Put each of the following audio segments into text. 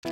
De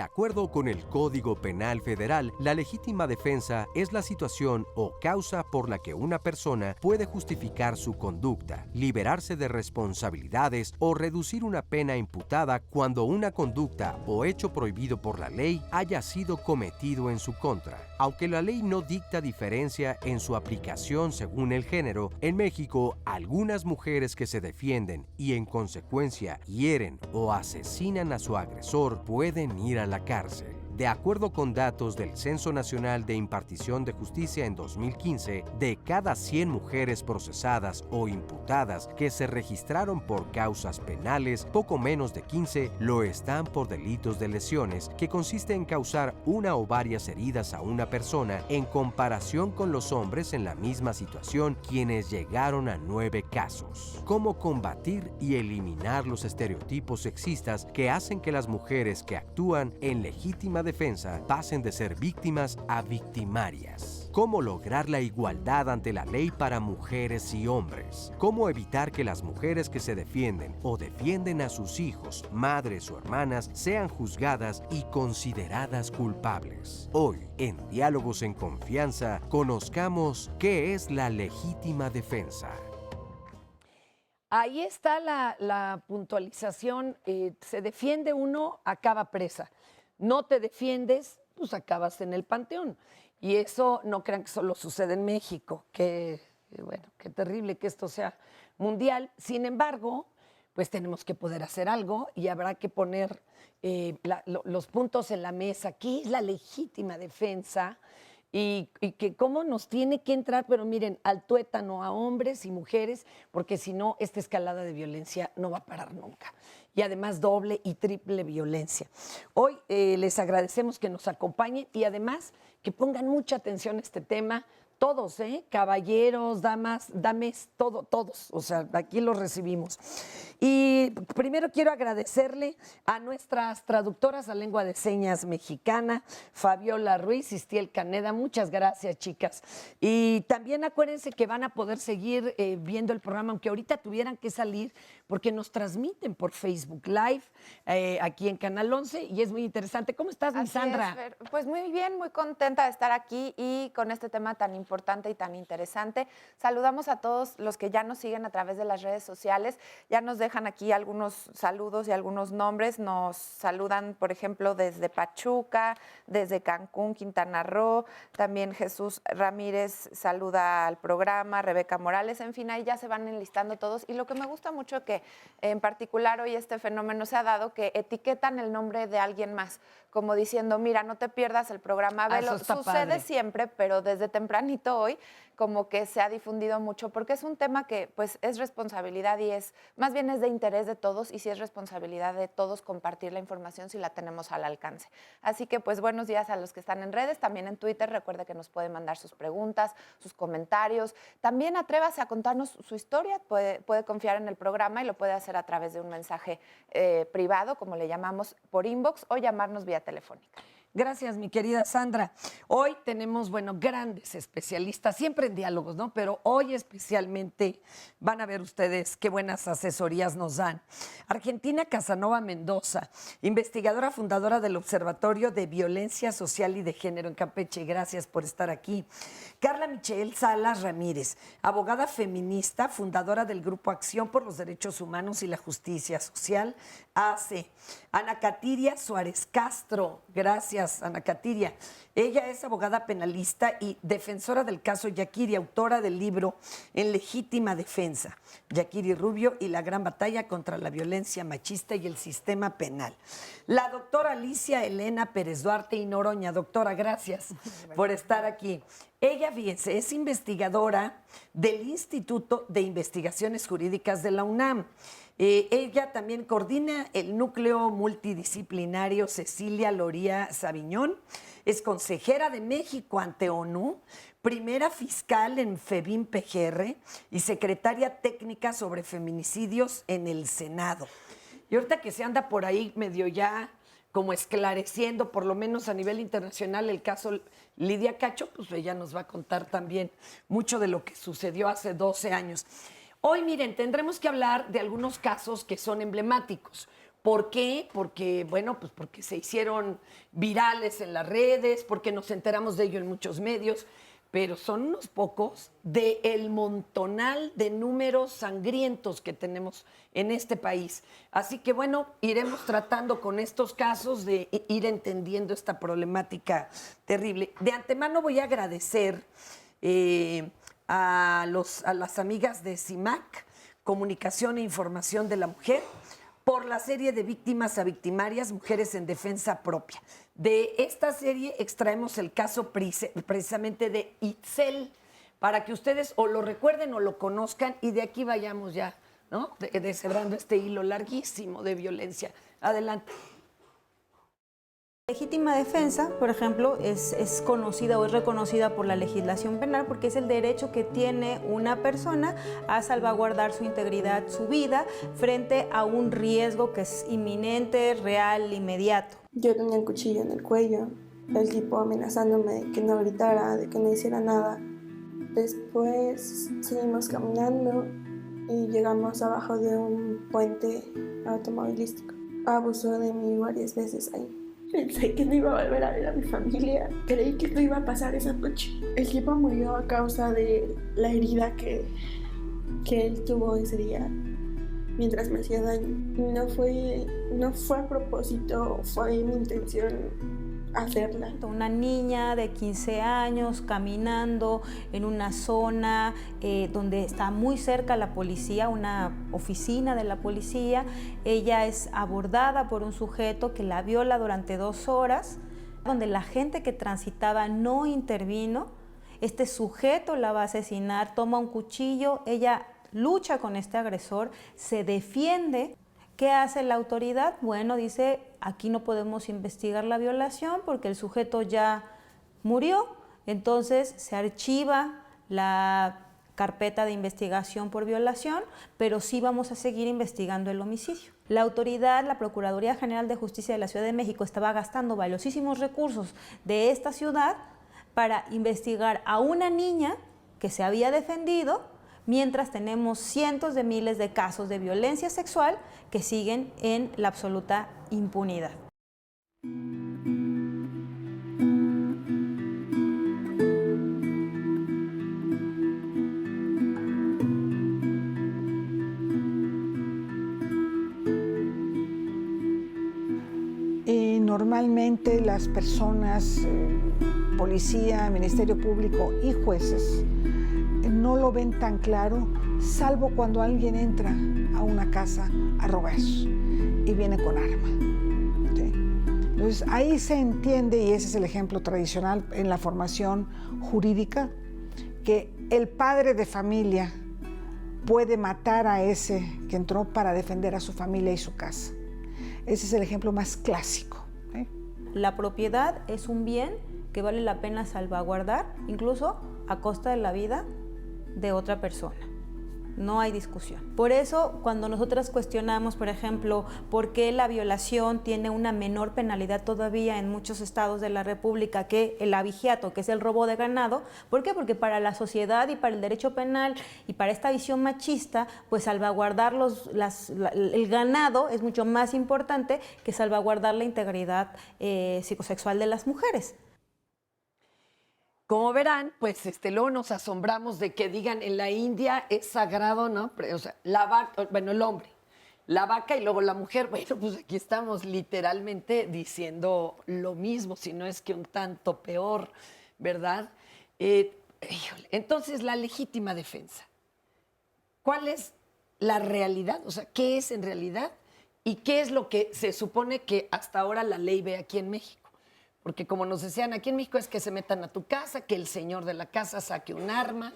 acuerdo con el Código Penal Federal, la legítima defensa es la situación o causa por la que una persona puede justificar su conducta, liberarse de responsabilidades o reducir una pena imputada cuando una conducta o hecho prohibido por la ley haya sido cometido en su contra. Aunque la ley no dicta diferencia en su aplicación según el género, en México algunas mujeres que se defienden y en consecuencia hieren o asesinan a su agresor pueden ir a la cárcel. De acuerdo con datos del Censo Nacional de Impartición de Justicia en 2015, de cada 100 mujeres procesadas o imputadas que se registraron por causas penales, poco menos de 15 lo están por delitos de lesiones, que consiste en causar una o varias heridas a una persona, en comparación con los hombres en la misma situación, quienes llegaron a 9 casos. ¿Cómo combatir y eliminar los estereotipos sexistas que hacen que las mujeres que actúan en legítima defensa pasen de ser víctimas a victimarias? ¿Cómo lograr la igualdad ante la ley para mujeres y hombres? ¿Cómo evitar que las mujeres que se defienden o defienden a sus hijos, madres o hermanas sean juzgadas y consideradas culpables? Hoy, en Diálogos en Confianza, conozcamos qué es la legítima defensa. Ahí está la puntualización. Se defiende uno, acaba presa. No te defiendes, pues acabas en el panteón. Y eso no crean que solo sucede en México, bueno, qué terrible que esto sea mundial. Sin embargo, pues tenemos que poder hacer algo y habrá que poner los puntos en la mesa. ¿Qué es la legítima defensa? Y que cómo nos tiene que entrar, pero miren, al tuétano a hombres y mujeres, porque si no, esta escalada de violencia no va a parar nunca. Y además doble y triple violencia. Hoy les agradecemos que nos acompañen y además que pongan mucha atención a este tema. Todos, caballeros, damas, todos, o sea, aquí los recibimos. Y primero quiero agradecerle a nuestras traductoras a lengua de señas mexicana, Fabiola Ruiz y Stiel Caneda. Muchas gracias, chicas. Y también acuérdense que van a poder seguir viendo el programa, aunque ahorita tuvieran que salir, porque nos transmiten por Facebook Live, aquí en Canal 11, y es muy interesante. ¿Cómo estás, mi Sandra? Pues muy bien, muy contenta de estar aquí y con este tema tan importante y tan interesante. Saludamos a todos los que ya nos siguen a través de las redes sociales. Ya nos dejan aquí algunos saludos y algunos nombres. Nos saludan, por ejemplo, desde Pachuca, desde Cancún, Quintana Roo. También Jesús Ramírez saluda al programa, Rebeca Morales. En fin, ahí ya se van enlistando todos. Y lo que me gusta mucho que en particular hoy este fenómeno se ha dado, que etiquetan el nombre de alguien más, como diciendo, mira, no te pierdas el programa, velo. Sucede padre. Siempre, pero desde tempranito hoy como que se ha difundido mucho, porque es un tema que pues es responsabilidad y más bien es de interés de todos, y sí es responsabilidad de todos compartir la información si la tenemos al alcance. Así que pues buenos días a los que están en redes, también en Twitter. Recuerde que nos puede mandar sus preguntas, sus comentarios. También atrévase a contarnos su historia, puede confiar en el programa y lo puede hacer a través de un mensaje privado, como le llamamos, por inbox, o llamarnos vía telefónica. Gracias, mi querida Sandra. Hoy tenemos, grandes especialistas, siempre en diálogos, ¿no? Pero hoy especialmente van a ver ustedes qué buenas asesorías nos dan. Argentina Casanova Mendoza, investigadora fundadora del Observatorio de Violencia Social y de Género en Campeche. Gracias por estar aquí. Carla Michelle Salas Ramírez, abogada feminista, fundadora del Grupo Acción por los Derechos Humanos y la Justicia Social, AC. Ana Catiria Suárez Castro, gracias Ana Catiria. Ella es abogada penalista y defensora del caso Yaquiri, autora del libro En Legítima Defensa, Yaquiri Rubio y la gran batalla contra la violencia machista y el sistema penal. La doctora Alicia Elena Pérez Duarte y Noroña. Doctora, gracias por estar aquí. Ella, fíjense, es investigadora del Instituto de Investigaciones Jurídicas de la UNAM. Ella también coordina el núcleo multidisciplinario Cecilia Loría Sabiñón, es consejera de México ante ONU, primera fiscal en FEBIM-PGR y secretaria técnica sobre feminicidios en el Senado. Y ahorita que se anda por ahí medio ya como esclareciendo, por lo menos a nivel internacional, el caso Lidia Cacho, pues ella nos va a contar también mucho de lo que sucedió hace 12 años. Hoy, miren, tendremos que hablar de algunos casos que son emblemáticos. ¿Por qué? Porque, bueno, pues porque se hicieron virales en las redes, porque nos enteramos de ello en muchos medios, pero son unos pocos del montonal de números sangrientos que tenemos en este país. Así que, bueno, iremos tratando con estos casos de ir entendiendo esta problemática terrible. De antemano voy a agradecer a las amigas de CIMAC, Comunicación e Información de la Mujer, por la serie de Víctimas a Victimarias, Mujeres en Defensa Propia. De esta serie extraemos el caso precisamente de Itzel, para que ustedes o lo recuerden o lo conozcan y de aquí vayamos ya, ¿no? Deshebrando este hilo larguísimo de violencia. Adelante. Legítima defensa, por ejemplo, es conocida o es reconocida por la legislación penal porque es el derecho que tiene una persona a salvaguardar su integridad, su vida, frente a un riesgo que es inminente, real, inmediato. Yo tenía un cuchillo en el cuello, el tipo amenazándome de que no gritara, de que no hiciera nada. Después seguimos caminando y llegamos abajo de un puente automovilístico. Abusó de mí varias veces ahí. Pensé que no iba a volver a ver a mi familia. Creí que no iba a pasar esa noche. El tipo murió a causa de la herida que él tuvo ese día mientras me hacía daño. No fue a propósito, fue mi intención hacerla. Una niña de 15 años caminando en una zona donde está muy cerca la policía, una oficina de la policía. Ella es abordada por un sujeto que la viola durante 2 horas, donde la gente que transitaba no intervino. Este sujeto la va a asesinar, toma un cuchillo, ella lucha con este agresor, se defiende. ¿Qué hace la autoridad? Bueno, dice, aquí no podemos investigar la violación porque el sujeto ya murió, entonces se archiva la carpeta de investigación por violación, pero sí vamos a seguir investigando el homicidio. La autoridad, la Procuraduría General de Justicia de la Ciudad de México, estaba gastando valiosísimos recursos de esta ciudad para investigar a una niña que se había defendido, mientras tenemos cientos de miles de casos de violencia sexual que siguen en la absoluta impunidad. Y normalmente las personas, policía, Ministerio Público y jueces, no lo ven tan claro, salvo cuando alguien entra a una casa a robar y viene con arma. ¿Sí? Entonces ahí se entiende, y ese es el ejemplo tradicional en la formación jurídica, que el padre de familia puede matar a ese que entró para defender a su familia y su casa. Ese es el ejemplo más clásico. ¿Sí? La propiedad es un bien que vale la pena salvaguardar, incluso a costa de la vida de otra persona. No hay discusión. Por eso, cuando nosotras cuestionamos, por ejemplo, por qué la violación tiene una menor penalidad todavía en muchos estados de la República que el abigeato, que es el robo de ganado, ¿por qué? Porque para la sociedad y para el derecho penal y para esta visión machista, pues salvaguardar el ganado es mucho más importante que salvaguardar la integridad psicosexual de las mujeres. Como verán, pues luego nos asombramos de que digan en la India es sagrado, ¿no? O sea, la vaca, bueno, el hombre, la vaca y luego la mujer. Bueno, pues aquí estamos literalmente diciendo lo mismo, si no es que un tanto peor, ¿verdad? Entonces, la legítima defensa. ¿Cuál es la realidad? O sea, ¿qué es en realidad? ¿Y qué es lo que se supone que hasta ahora la ley ve aquí en México? Porque como nos decían, aquí en México es que se metan a tu casa, que el señor de la casa saque un arma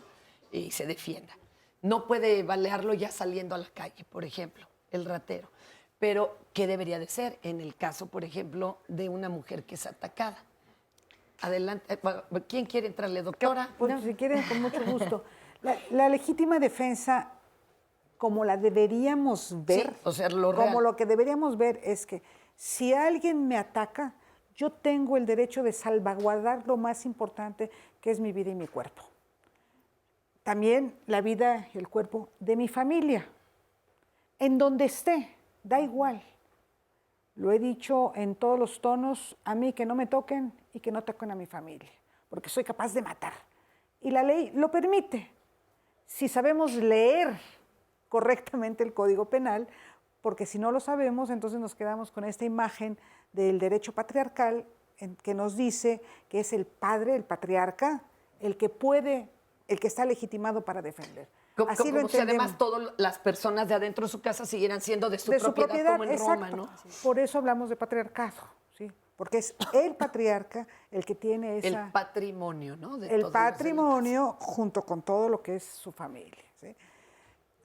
y se defienda. No puede balearlo ya saliendo a la calle, por ejemplo. el ratero. Pero, ¿qué debería de ser en el caso, por ejemplo, de una mujer que es atacada? Adelante. ¿Quién quiere entrarle, doctora? Pues, si quieren, con mucho gusto. La legítima defensa, como la deberíamos ver, Sí, o sea, lo como real. lo que deberíamos ver es que si alguien me ataca, yo tengo el derecho de salvaguardar lo más importante, que es mi vida y mi cuerpo. También la vida y el cuerpo de mi familia, en donde esté, da igual. Lo he dicho en todos los tonos, a mí que no me toquen y que no toquen a mi familia, porque soy capaz de matar. Y la ley lo permite. Si sabemos leer correctamente el Código Penal, porque si no lo sabemos, entonces nos quedamos con esta imagen del derecho patriarcal que nos dice que es el padre, el patriarca, el que puede, el que está legitimado para defender. Así lo Como si entendemos. además todas las personas de adentro de su casa siguieran siendo de su propiedad, como en Roma, exacto. ¿no? Por eso hablamos de patriarcado, ¿sí? Porque es el patriarca el que tiene esa... El patrimonio, ¿no? De el todos los patrimonio junto con todo lo que es su familia, ¿sí?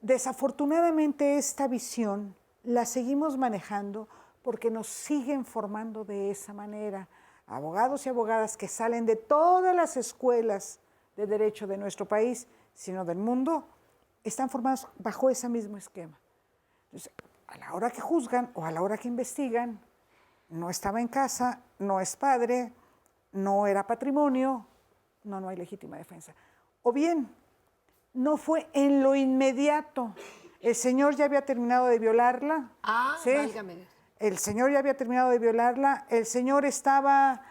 Desafortunadamente esta visión la seguimos manejando porque nos siguen formando de esa manera. Abogados y abogadas que salen de todas las escuelas de derecho de nuestro país, sino del mundo, están formados bajo ese mismo esquema. Entonces, a la hora que juzgan o a la hora que investigan, no estaba en casa, no es padre, no era patrimonio, no hay legítima defensa. O bien, no fue en lo inmediato. El señor ya había terminado de violarla. ¿sí? Válgame. El señor ya había terminado de violarla. El señor estaba,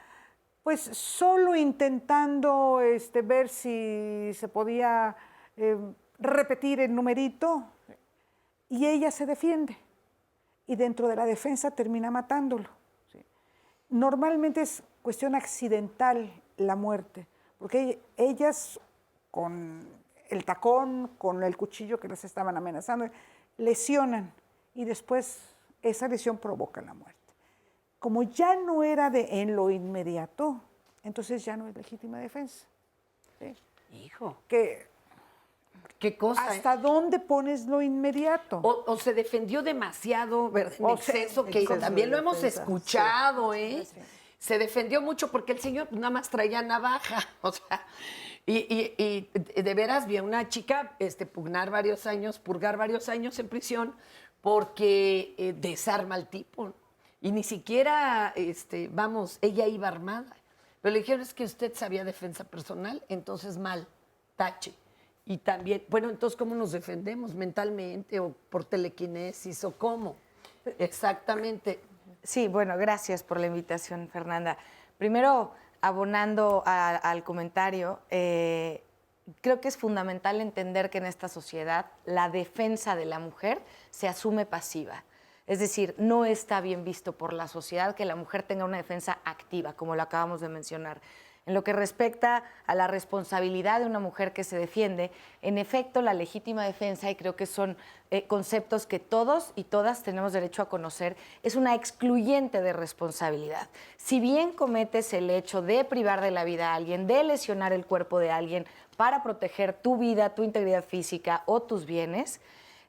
pues, solo intentando ver si se podía repetir el numerito. Y ella se defiende. Y dentro de la defensa termina matándolo. ¿sí? Normalmente es cuestión accidental la muerte, porque ellas con el tacón, con el cuchillo que les estaban amenazando, lesionan y después esa lesión provoca la muerte. Como ya no era en lo inmediato, entonces ya no es legítima defensa. ¿sí? Hijo, Que, qué cosa. ¿hasta dónde pones lo inmediato? O se defendió demasiado, ¿verdad? En O sea, exceso, que exceso también de lo hemos defensa. escuchado, Sí, ¿eh? sí. Se defendió mucho porque el señor nada más traía navaja, o sea, y de veras vi a una chica purgar varios años en prisión porque desarma al tipo. Y ni siquiera, ella iba armada. Pero le dijeron, es que usted sabía defensa personal, entonces mal, tache. Y también, bueno, entonces, ¿cómo nos defendemos? ¿Mentalmente o por telequinesis o cómo? Exactamente. Sí, bueno, gracias por la invitación, Fernanda. Primero, abonando al comentario, creo que es fundamental entender que en esta sociedad la defensa de la mujer se asume pasiva. Es decir, no está bien visto por la sociedad que la mujer tenga una defensa activa, como lo acabamos de mencionar. En lo que respecta a la responsabilidad de una mujer que se defiende, en efecto, la legítima defensa, y creo que son conceptos que todos y todas tenemos derecho a conocer, es una excluyente de responsabilidad. Si bien cometes el hecho de privar de la vida a alguien, de lesionar el cuerpo de alguien para proteger tu vida, tu integridad física o tus bienes,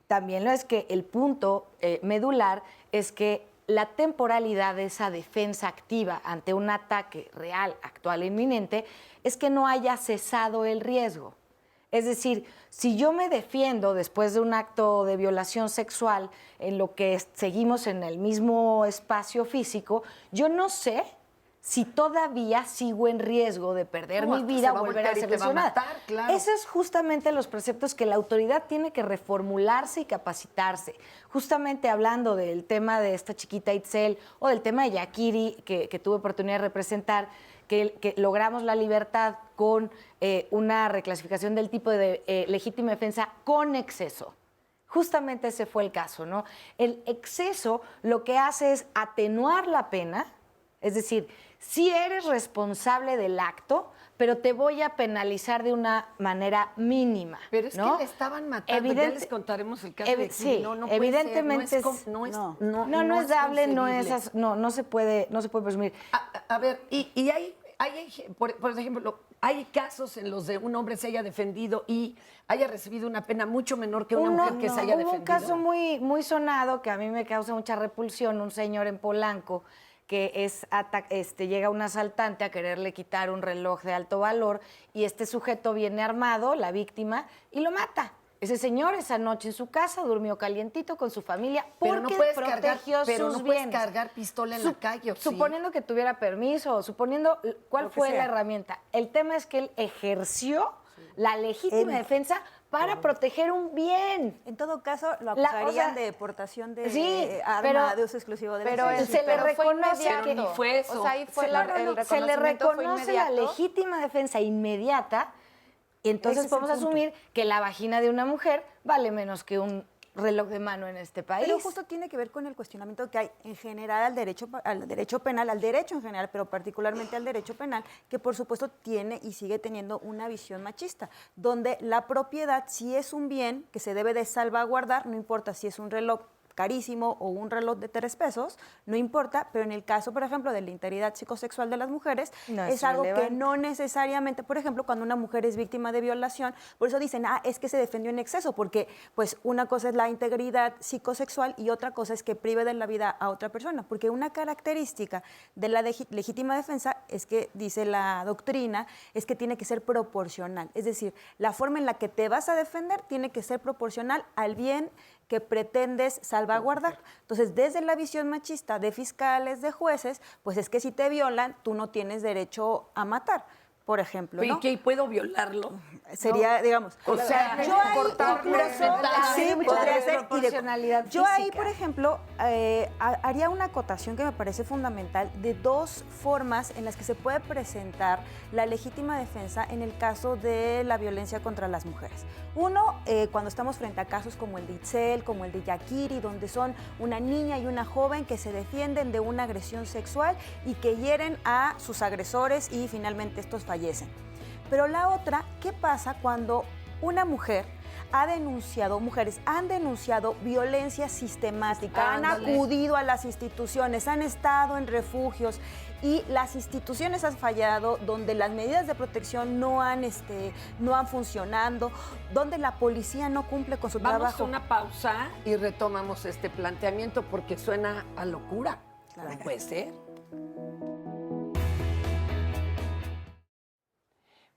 también lo es que el punto medular es que la temporalidad de esa defensa activa ante un ataque real, actual e inminente, es que no haya cesado el riesgo. Es decir, si yo me defiendo después de un acto de violación sexual en lo que seguimos en el mismo espacio físico, yo no sé si todavía sigo en riesgo de perder mi vida o volver a ser lesionada. Claro. Esos es justamente los preceptos que la autoridad tiene que reformularse y capacitarse. Justamente hablando del tema de esta chiquita Itzel o del tema de Yakiri, que tuve oportunidad de representar, que logramos la libertad con una reclasificación del tipo de legítima defensa con exceso. Justamente ese fue el caso, ¿no? El exceso lo que hace es atenuar la pena, es decir, sí eres responsable del acto, pero te voy a penalizar de una manera mínima. Pero es ¿no? que le estaban matando, ya les contaremos el caso de sí, no puede evidentemente ser, no es dable, no se puede presumir. A ver, y hay por ejemplo, hay casos en los de un hombre se haya defendido y haya recibido una pena mucho menor que una mujer que se haya defendido. Hubo un caso muy sonado que a mí me causa mucha repulsión, un señor en Polanco que llega un asaltante a quererle quitar un reloj de alto valor y este sujeto viene armado, la víctima, y lo mata. Ese señor esa noche en su casa durmió calientito con su familia porque protegió sus bienes. Puedes cargar pistola en la calle. Suponiendo que tuviera permiso, suponiendo cuál fue la herramienta. El tema es que él ejerció la legítima defensa para proteger un bien. En todo caso, lo acusarían de deportación de arma de uso exclusivo de pero se le reconoce que ni fue eso. O sea, ahí fue el se le reconoce fue la legítima defensa inmediata. Y entonces podemos asumir que la vagina de una mujer vale menos que un reloj de mano en este país. Pero justo tiene que ver con el cuestionamiento que hay en general al derecho penal, al derecho en general, pero particularmente al derecho penal, que por supuesto tiene y sigue teniendo una visión machista, donde la propiedad sí es un bien que se debe de salvaguardar, no importa si es un reloj carísimo o un reloj de 3 pesos, no importa, pero en el caso, por ejemplo, de la integridad psicosexual de las mujeres, es algo que no necesariamente, por ejemplo, cuando una mujer es víctima de violación, por eso dicen, es que se defendió en exceso, porque pues una cosa es la integridad psicosexual y otra cosa es que prive de la vida a otra persona, porque una característica de la legítima defensa es que, dice la doctrina, es que tiene que ser proporcional, es decir, la forma en la que te vas a defender tiene que ser proporcional al bien que pretendes salvaguardar. Entonces, desde la visión machista de fiscales, de jueces, pues es que si te violan, tú no tienes derecho a matar, por ejemplo, ¿no? ¿Y qué? ¿Puedo violarlo? Sería, digamos... O sea, yo ahí, podría ser. Yo ahí, por ejemplo, haría una acotación que me parece fundamental de 2 formas en las que se puede presentar la legítima defensa en el caso de la violencia contra las mujeres. Uno, cuando estamos frente a casos como el de Itzel, como el de Yakiri, donde son una niña y una joven que se defienden de una agresión sexual y que hieren a sus agresores y finalmente estos fallecen. Pero la otra, ¿qué pasa cuando una mujer mujeres han denunciado violencia sistemática, han acudido a las instituciones, han estado en refugios y las instituciones han fallado, donde las medidas de protección no han funcionado, donde la policía no cumple con su trabajo? Vamos a una pausa y retomamos este planteamiento porque suena a locura. Claro. ¿No puede ser?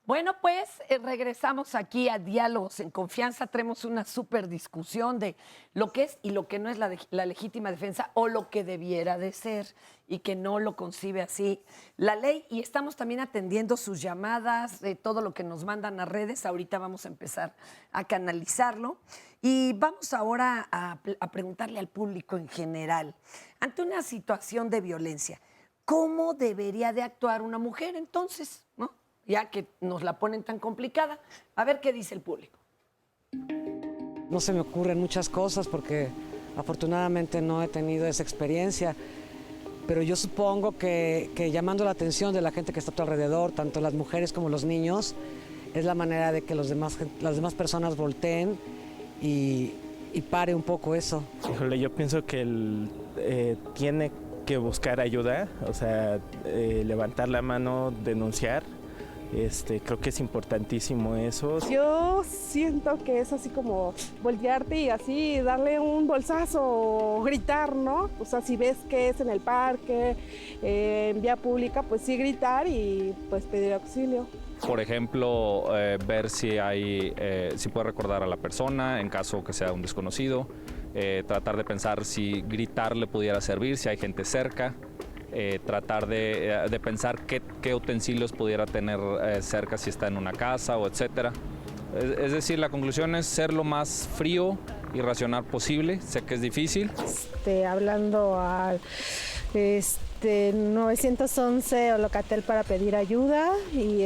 Bueno, pues regresamos aquí a Diálogos en Confianza. Tenemos una súper discusión de lo que es y lo que no es la legítima defensa o lo que debiera de ser y que no lo concibe así la ley. Y estamos también atendiendo sus llamadas, de todo lo que nos mandan a redes. Ahorita vamos a empezar a canalizarlo. Y vamos ahora a preguntarle al público en general, ante una situación de violencia, ¿cómo debería de actuar una mujer entonces, no? Ya que nos la ponen tan complicada. A ver qué dice el público. No se me ocurren muchas cosas porque afortunadamente no he tenido esa experiencia, pero yo supongo que llamando la atención de la gente que está a tu alrededor, tanto las mujeres como los niños, es la manera de que las demás personas volteen y pare un poco eso. Híjole, yo pienso que él tiene que buscar ayuda, o sea, levantar la mano, denunciar. Creo que es importantísimo eso. Yo siento que es así como voltearte y así darle un bolsazo o gritar, ¿no? O sea, si ves que es en el parque, en vía pública, pues sí gritar y pues pedir auxilio. Por ejemplo, ver si puede recordar a la persona en caso que sea un desconocido, tratar de pensar si gritar le pudiera servir, si hay gente cerca. Tratar de pensar qué utensilios pudiera tener cerca si está en una casa o etcétera. Es decir, la conclusión es ser lo más frío y racional posible. Sé que es difícil. Hablando al 911 o Locatel para pedir ayuda y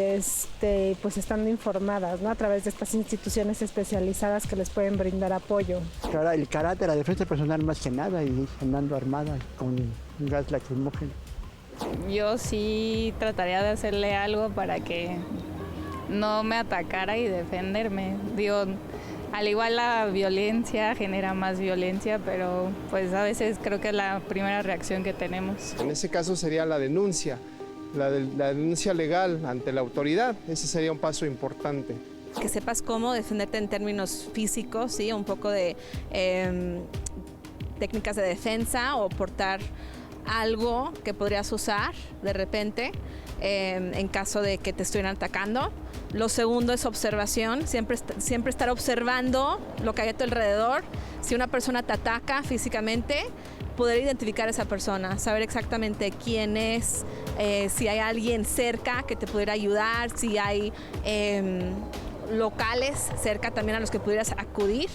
pues estando informadas, ¿no? A través de estas instituciones especializadas que les pueden brindar apoyo. El carácter, la defensa personal más que nada y andando armada con gas lacrimógeno. Yo sí trataría de hacerle algo para que no me atacara y defenderme. Digo, al igual la violencia genera más violencia, pero pues a veces creo que es la primera reacción que tenemos. En ese caso sería la denuncia, la denuncia legal ante la autoridad. Ese sería un paso importante. Que sepas cómo defenderte en términos físicos, ¿sí? Un poco de técnicas de defensa o portar algo que podrías usar de repente en caso de que te estuvieran atacando. Lo segundo es observación, siempre estar observando lo que hay a tu alrededor. Si una persona te ataca físicamente, poder identificar a esa persona, saber exactamente quién es, si hay alguien cerca que te pudiera ayudar, si hay locales cerca también a los que pudieras acudir.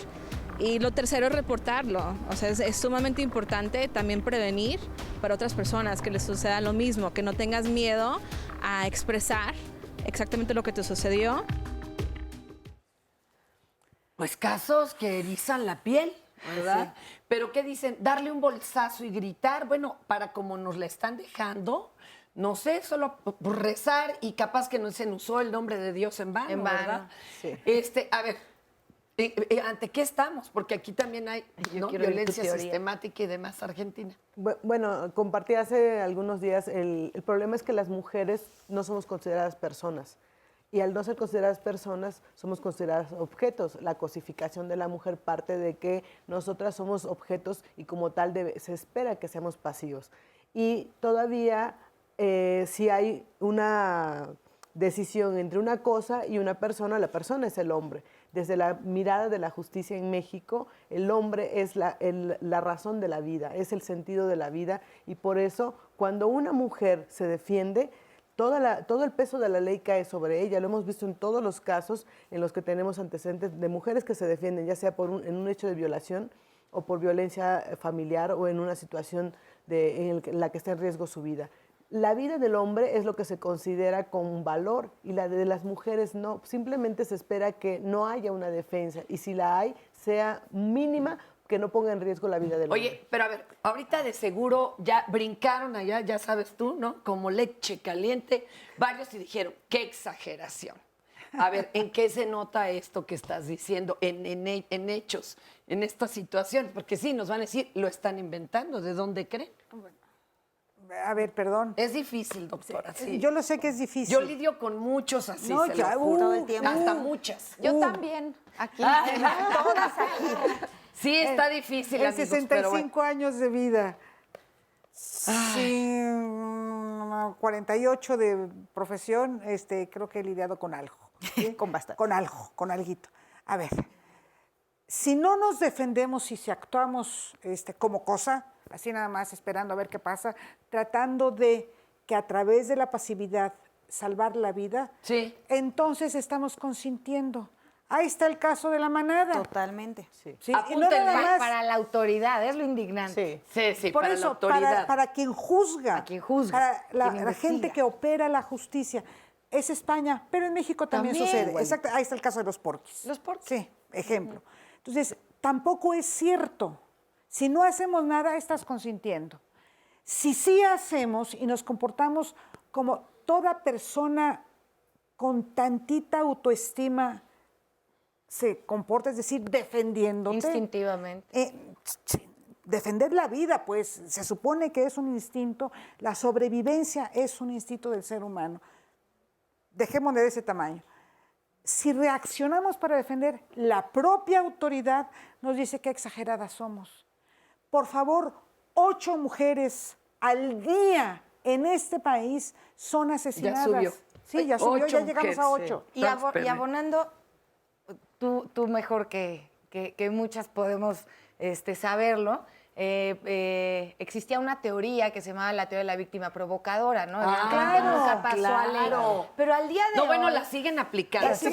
Y lo tercero es reportarlo. O sea, es sumamente importante también prevenir para otras personas que les suceda lo mismo, que no tengas miedo a expresar exactamente lo que te sucedió. Pues casos que erizan la piel, ¿verdad? Sí. Pero ¿qué dicen? Darle un bolsazo y gritar, bueno, para como nos la están dejando, no sé, solo rezar y capaz que no se usó el nombre de Dios en vano, ¿verdad? Sí. A ver, ¿ante qué estamos? Porque aquí también hay violencia sistemática y demás. Argentina. Bueno, compartí hace algunos días, el problema es que las mujeres no somos consideradas personas. Y al no ser consideradas personas, somos consideradas objetos. La cosificación de la mujer parte de que nosotras somos objetos y como tal se espera que seamos pasivos. Y todavía, si hay una decisión entre una cosa y una persona, la persona es el hombre. Desde la mirada de la justicia en México, el hombre es la razón de la vida, es el sentido de la vida, y por eso cuando una mujer se defiende, todo el peso de la ley cae sobre ella. Lo hemos visto en todos los casos en los que tenemos antecedentes de mujeres que se defienden, ya sea en un hecho de violación o por violencia familiar o en una situación en la que está en riesgo su vida. La vida del hombre es lo que se considera con valor y la de las mujeres no. Simplemente se espera que no haya una defensa y si la hay, sea mínima, que no ponga en riesgo la vida del hombre. Oye, pero a ver, ahorita de seguro ya brincaron allá, ya sabes tú, ¿no? Como leche caliente, varios y dijeron, qué exageración. A ver, ¿en qué se nota esto que estás diciendo en hechos, en estas situaciones? Porque sí, nos van a decir, lo están inventando, ¿de dónde creen? A ver, perdón. Es difícil, doctora. Sí. Yo lo sé que es difícil. Yo lidio con muchos así, no, se ya, lo juro. Todo el tiempo. Hasta muchas. Yo también, aquí. Todas aquí. Sí, está difícil, amigos, 65 pero bueno. años de vida. Sí, 48 de profesión, creo que he lidiado con algo. ¿Sí? Con bastante. Con algo, con alguito. A ver, si no nos defendemos y si actuamos como cosa, así nada más esperando a ver qué pasa, tratando de que a través de la pasividad salvar la vida, sí, entonces estamos consintiendo. Ahí está el caso de la manada. Totalmente. Sí. Y no nada más para la autoridad, es lo indignante. Sí, por para eso, la autoridad. Para quien juzga. Para la gente que opera la justicia. Es España, pero en México también sucede. Bueno. Exacto, ahí está el caso de los porquis. Los porquis. Sí, ejemplo. Entonces, tampoco es cierto. Si no hacemos nada, estás consintiendo. Si sí hacemos y nos comportamos como toda persona con tantita autoestima se comporta, es decir, defendiéndote. Instintivamente. Defender la vida, pues, se supone que es un instinto. La sobrevivencia es un instinto del ser humano. Dejémosle de ese tamaño. Si reaccionamos para defender, la propia autoridad nos dice qué exageradas somos. Por favor, 8 mujeres al día en este país son asesinadas. Ya subió. Sí, ya subió, ya llegamos a 8. Sí. Y abonando, tú mejor que muchas podemos saberlo, existía una teoría que se llamaba la teoría de la víctima provocadora, ¿no? Nunca pasó a ley. Pero al día de hoy... bueno, la siguen aplicando. Es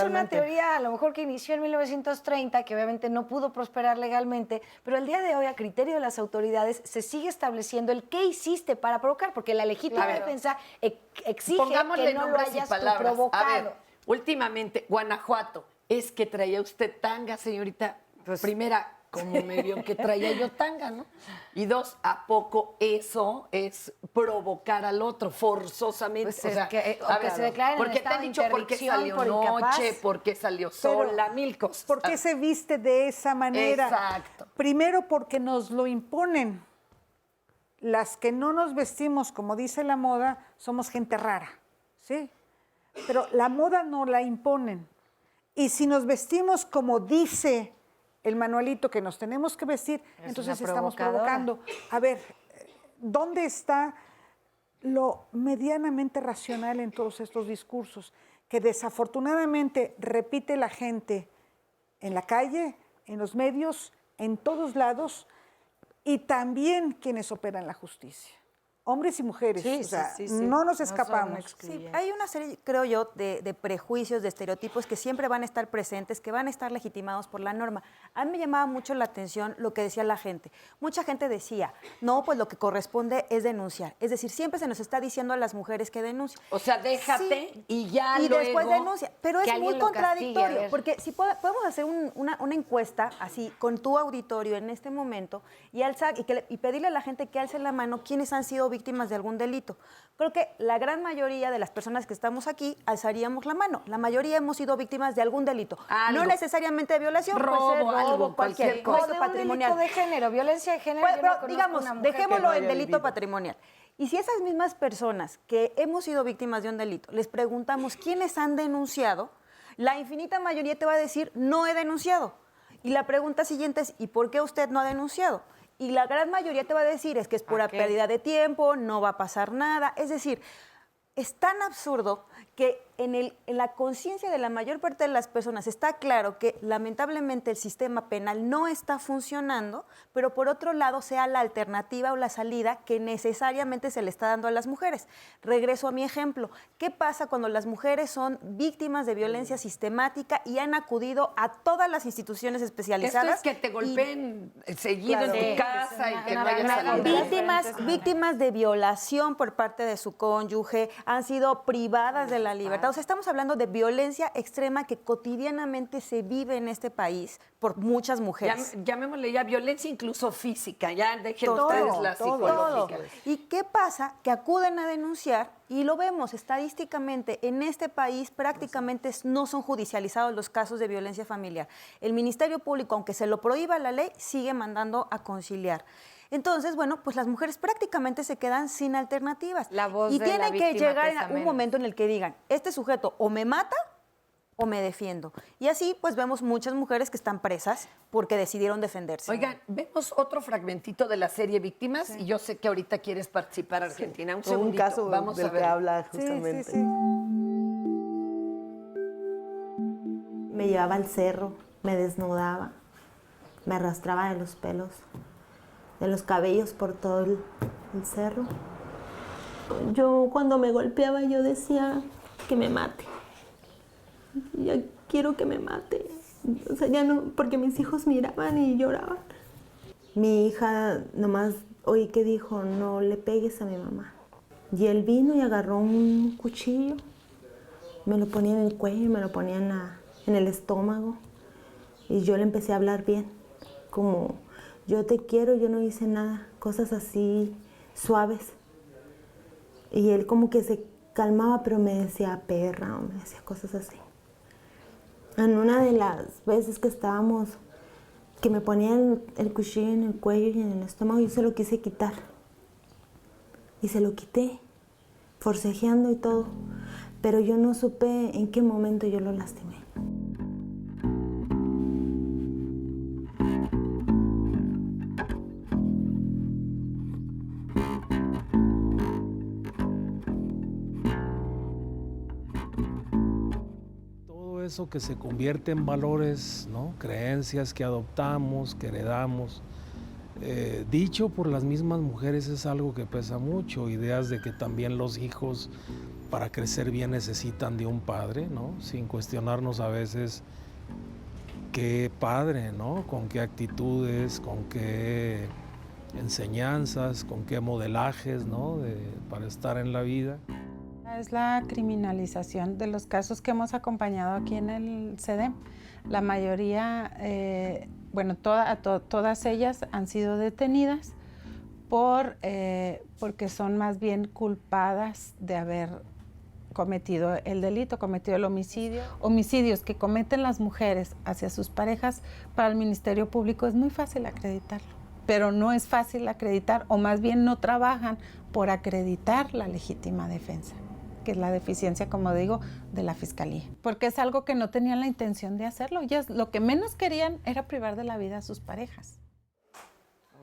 una teoría a lo mejor que inició en 1930, que obviamente no pudo prosperar legalmente, pero al día de hoy, a criterio de las autoridades, se sigue estableciendo el qué hiciste para provocar, porque la legítima defensa exige que no lo hayas tú provocado. A ver, últimamente, Guanajuato, es que traía usted tanga, señorita. Pues, primera, como me vio que traía yo tanga, ¿no? Y 2, ¿a poco eso es provocar al otro forzosamente? Pues o sea, que se declaren ¿por qué te han dicho por qué salió noche, por qué salió sola, mil cosas? ¿Por qué se viste de esa manera? Exacto. Primero porque nos lo imponen. las que no nos vestimos como dice la moda, somos gente rara, ¿sí? Pero la moda no la imponen. Y si nos vestimos como dice el manualito que nos tenemos que vestir, entonces estamos provocando. A ver, ¿dónde está lo medianamente racional en todos estos discursos que desafortunadamente repite la gente en la calle, en los medios, en todos lados, y también quienes operan la justicia? Hombres y mujeres, no nos escapamos. Sí, hay una serie, creo yo, de prejuicios, de estereotipos que siempre van a estar presentes, que van a estar legitimados por la norma. A mí me llamaba mucho la atención lo que decía la gente. Mucha gente decía, no, pues lo que corresponde es denunciar. Es decir, siempre se nos está diciendo a las mujeres que denuncien. O sea, déjate y ya luego... Y después denuncia. Pero es muy contradictorio, porque si podemos hacer una encuesta así, con tu auditorio en este momento, y pedirle a la gente que alce la mano quiénes han sido víctimas de algún delito. Creo que la gran mayoría de las personas que estamos aquí alzaríamos la mano. La mayoría hemos sido víctimas de algún delito. Algo. No necesariamente de violación, robo, cualquier cosa patrimonial. Un delito de género, violencia de género. Pues, pero digamos, dejémoslo en delito patrimonial. Y si esas mismas personas que hemos sido víctimas de un delito, les preguntamos quiénes han denunciado, la infinita mayoría te va a decir, no he denunciado. Y la pregunta siguiente es, ¿y por qué usted no ha denunciado? Y la gran mayoría te va a decir, es que es pura pérdida de tiempo, no va a pasar nada. Es decir, es tan absurdo que en la conciencia de la mayor parte de las personas está claro que lamentablemente el sistema penal no está funcionando, pero por otro lado sea la alternativa o la salida que necesariamente se le está dando a las mujeres. Regreso a mi ejemplo. ¿Qué pasa cuando las mujeres son víctimas de violencia sistemática y han acudido a todas las instituciones especializadas? Esto es que te golpeen seguido en tu casa y que no haya salida. Víctimas de violación por parte de su cónyuge, han sido privadas de la libertad. O sea, estamos hablando de violencia extrema que cotidianamente se vive en este país por muchas mujeres. Llamémosle ya violencia incluso física, ya dejen ustedes la psicológica. ¿Y qué pasa? Que acuden a denunciar y lo vemos estadísticamente. En este país prácticamente no son judicializados los casos de violencia familiar. El Ministerio Público, aunque se lo prohíba la ley, sigue mandando a conciliar. Entonces, bueno, pues las mujeres prácticamente se quedan sin alternativas. Y tienen que llegar a un momento en el que digan, este sujeto o me mata o me defiendo. Y así, pues vemos muchas mujeres que están presas porque decidieron defenderse. Oigan, vemos otro fragmentito de la serie Víctimas y yo sé que ahorita quieres participar, Argentina. Un segundito, caso vamos del a ver. que habla justamente. Me llevaba al cerro, me desnudaba, me arrastraba de los pelos, de los cabellos por todo el cerro. Yo cuando me golpeaba yo decía que me mate. Ya quiero que me mate. O sea, ya no, porque mis hijos miraban y lloraban. Mi hija nomás oí que dijo, no le pegues a mi mamá. Y él vino y agarró un cuchillo, me lo ponía en el cuello, me lo ponía en el estómago. Y yo le empecé a hablar bien, como yo te quiero, yo no hice nada, cosas así suaves. Y él como que se calmaba, pero me decía perra o me decía cosas así. En una de las veces que estábamos, que me ponían el cuchillo en el cuello y en el estómago, yo se lo quise quitar. Y se lo quité, forcejeando y todo. Pero yo no supe en qué momento yo lo lastimé. Eso que se convierte en valores, ¿no? Creencias que adoptamos, que heredamos, dicho por las mismas mujeres, es algo que pesa mucho. Ideas de que también los hijos para crecer bien necesitan de un padre, ¿no? Sin cuestionarnos a veces qué padre, ¿no? Con qué actitudes, con qué enseñanzas, con qué modelajes, ¿no? Para estar en la vida. Es la criminalización de los casos que hemos acompañado aquí en el CEDEM. La mayoría, todas ellas han sido detenidas porque son más bien culpadas de haber cometido el delito, cometido el homicidio. Homicidios que cometen las mujeres hacia sus parejas, para el Ministerio Público es muy fácil acreditarlo. pero no es fácil acreditar, o más bien no trabajan por acreditar la legítima defensa, que es la deficiencia, como digo, de la Fiscalía. Porque es algo que no tenían la intención de hacerlo. Ellas lo que menos querían era privar de la vida a sus parejas.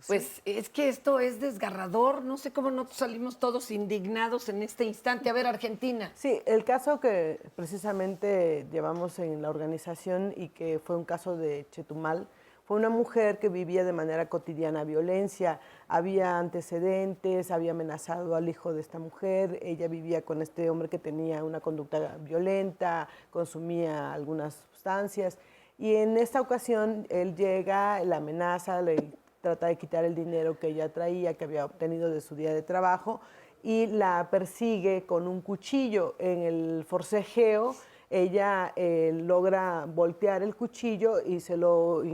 Pues es que esto es desgarrador. No sé cómo no salimos todos indignados en este instante. A ver, Argentina. Sí, el caso que precisamente llevamos en la organización y que fue un caso de Chetumal, fue una mujer que vivía de manera cotidiana violencia, había antecedentes, había amenazado al hijo de esta mujer, ella vivía con este hombre que tenía una conducta violenta, consumía algunas sustancias, y en esta ocasión él llega, la amenaza, le trata de quitar el dinero que ella traía, que había obtenido de su día de trabajo, y la persigue con un cuchillo. En el forcejeo, ella logra voltear el cuchillo y se lo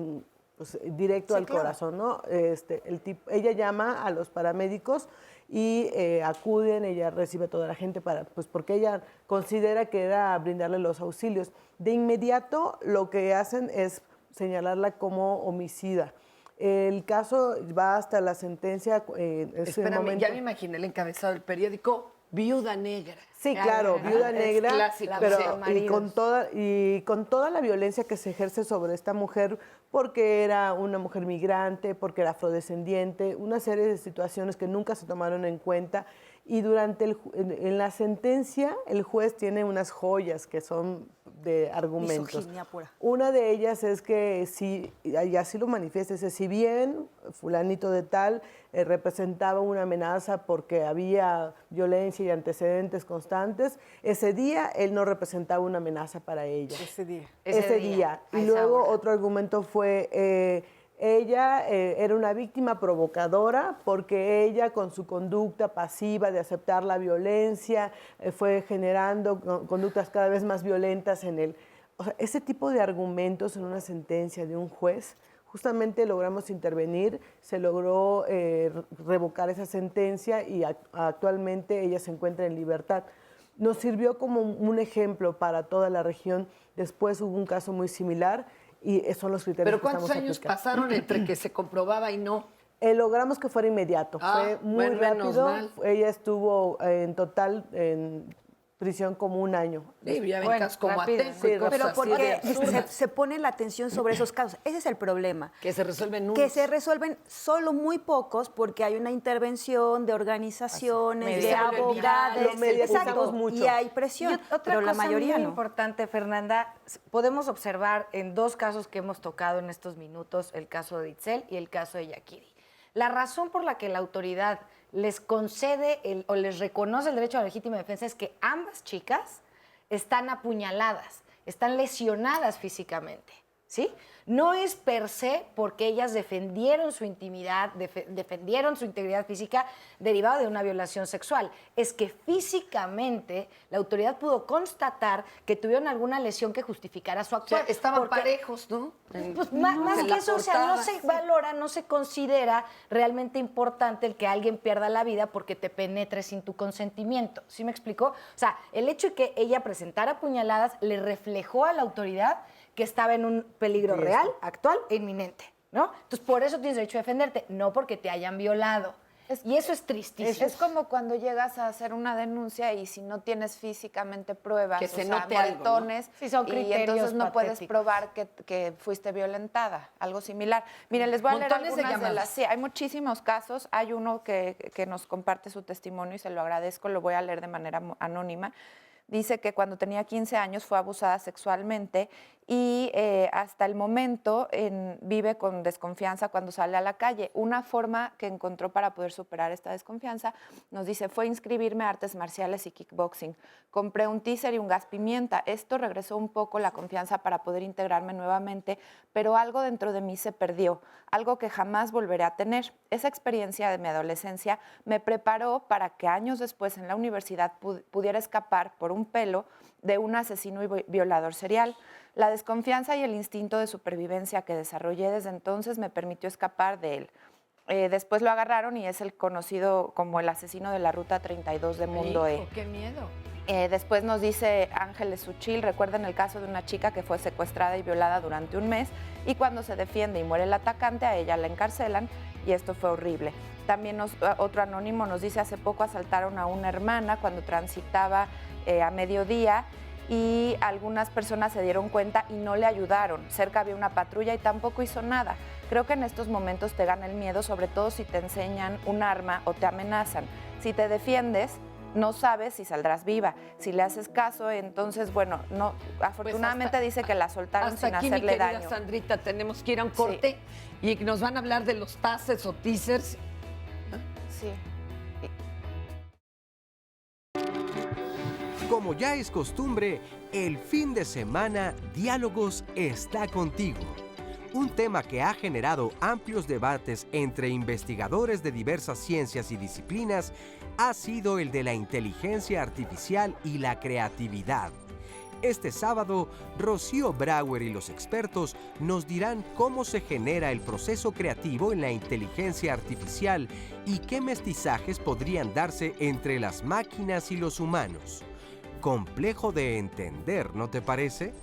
directo al corazón, ¿no? Ella llama a los paramédicos y acuden, ella recibe a toda la gente porque ella considera que era brindarle los auxilios. De inmediato lo que hacen es señalarla como homicida. El caso va hasta la sentencia. Espérame, ya me imaginé el encabezado del periódico, Viuda Negra. Sí, claro, Viuda Negra, clásico, pero sí. y con toda la violencia que se ejerce sobre esta mujer, porque era una mujer migrante, porque era afrodescendiente, una serie de situaciones que nunca se tomaron en cuenta. Y en la sentencia, el juez tiene unas joyas que son de argumentos. Misoginia pura. Una de ellas es que, y así lo manifiesta, es que si bien fulanito de tal representaba una amenaza porque había violencia y antecedentes constantes, ese día él no representaba una amenaza para ella. Ese día. Y luego otro argumento fue... ella era una víctima provocadora porque ella, con su conducta pasiva de aceptar la violencia, fue generando conductas cada vez más violentas en él. O sea, ese tipo de argumentos en una sentencia de un juez, justamente logramos intervenir, se logró revocar esa sentencia y actualmente ella se encuentra en libertad. Nos sirvió como un ejemplo para toda la región. Después hubo un caso muy similar, y esos son los criterios. ¿Pero cuántos años pasaron entre que se comprobaba y no? Logramos que fuera inmediato, fue muy rápido. Ella estuvo en total en prisión como un año. Sí, ya ven casos como Atenco. Pero porque se pone la atención sobre esos casos. Ese es el problema. Que se resuelven unos. Que se resuelven solo muy pocos porque hay una intervención de organizaciones, de abogados. Lo mediatizamos mucho. Y hay presión, pero la mayoría muy no. importante, Fernanda, podemos observar en dos casos que hemos tocado en estos minutos, el caso de Itzel y el caso de Yakiri. La razón por la que la autoridad les concede o les reconoce el derecho a la legítima defensa es que ambas chicas están apuñaladas, están lesionadas físicamente, ¿sí? No es per se porque ellas defendieron su intimidad, defendieron su integridad física derivada de una violación sexual. Es que físicamente la autoridad pudo constatar que tuvieron alguna lesión que justificara su actuar. O sea, estaban parejos, ¿no? Pues más que eso, o sea, no se valora, no se considera realmente importante el que alguien pierda la vida porque te penetre sin tu consentimiento. ¿Sí me explicó? O sea, el hecho de que ella presentara puñaladas le reflejó a la autoridad que estaba en un peligro real, actual e inminente, ¿no? Entonces, por eso tienes derecho a defenderte, no porque te hayan violado. Y eso es tristísimo. Es como cuando llegas a hacer una denuncia y si no tienes físicamente pruebas, que se note algo, ¿no? Sí, son criterios y entonces no puedes patéticos. probar que fuiste violentada, algo similar. Miren, les voy a leer algunas de las... Sí, hay muchísimos casos. Hay uno que nos comparte su testimonio y se lo agradezco, lo voy a leer de manera anónima. Dice que cuando tenía 15 años fue abusada sexualmente y hasta el momento vive con desconfianza cuando sale a la calle. Una forma que encontró para poder superar esta desconfianza, nos dice, fue inscribirme a artes marciales y kickboxing. Compré un teaser y un gas pimienta. Esto regresó un poco la confianza para poder integrarme nuevamente, pero algo dentro de mí se perdió, algo que jamás volveré a tener. Esa experiencia de mi adolescencia me preparó para que años después en la universidad pudiera escapar por un pelo de un asesino y violador serial. La desconfianza y el instinto de supervivencia que desarrollé desde entonces me permitió escapar de él. Después lo agarraron y es el conocido como el asesino de la Ruta 32 de Mundo E. ¡Qué miedo! Después nos dice Ángeles Suchil, recuerden el caso de una chica que fue secuestrada y violada durante un mes y cuando se defiende y muere el atacante, a ella la encarcelan y esto fue horrible. También otro anónimo nos dice, hace poco asaltaron a una hermana cuando transitaba a mediodía y algunas personas se dieron cuenta y no le ayudaron. Cerca había una patrulla y tampoco hizo nada. Creo que en estos momentos te gana el miedo, sobre todo si te enseñan un arma o te amenazan. Si te defiendes, no sabes si saldrás viva. Si le haces caso, entonces, bueno, no, afortunadamente dice que la soltaron sin aquí, hacerle mi querida daño. Sandrita, tenemos que ir a un corte y nos van a hablar de los tases o teasers. Sí. Como ya es costumbre, el fin de semana Diálogos está contigo. Un tema que ha generado amplios debates entre investigadores de diversas ciencias y disciplinas ha sido el de la inteligencia artificial y la creatividad. Este sábado, Rocío Brauer y los expertos nos dirán cómo se genera el proceso creativo en la inteligencia artificial y qué mestizajes podrían darse entre las máquinas y los humanos. Complejo de entender, ¿no te parece?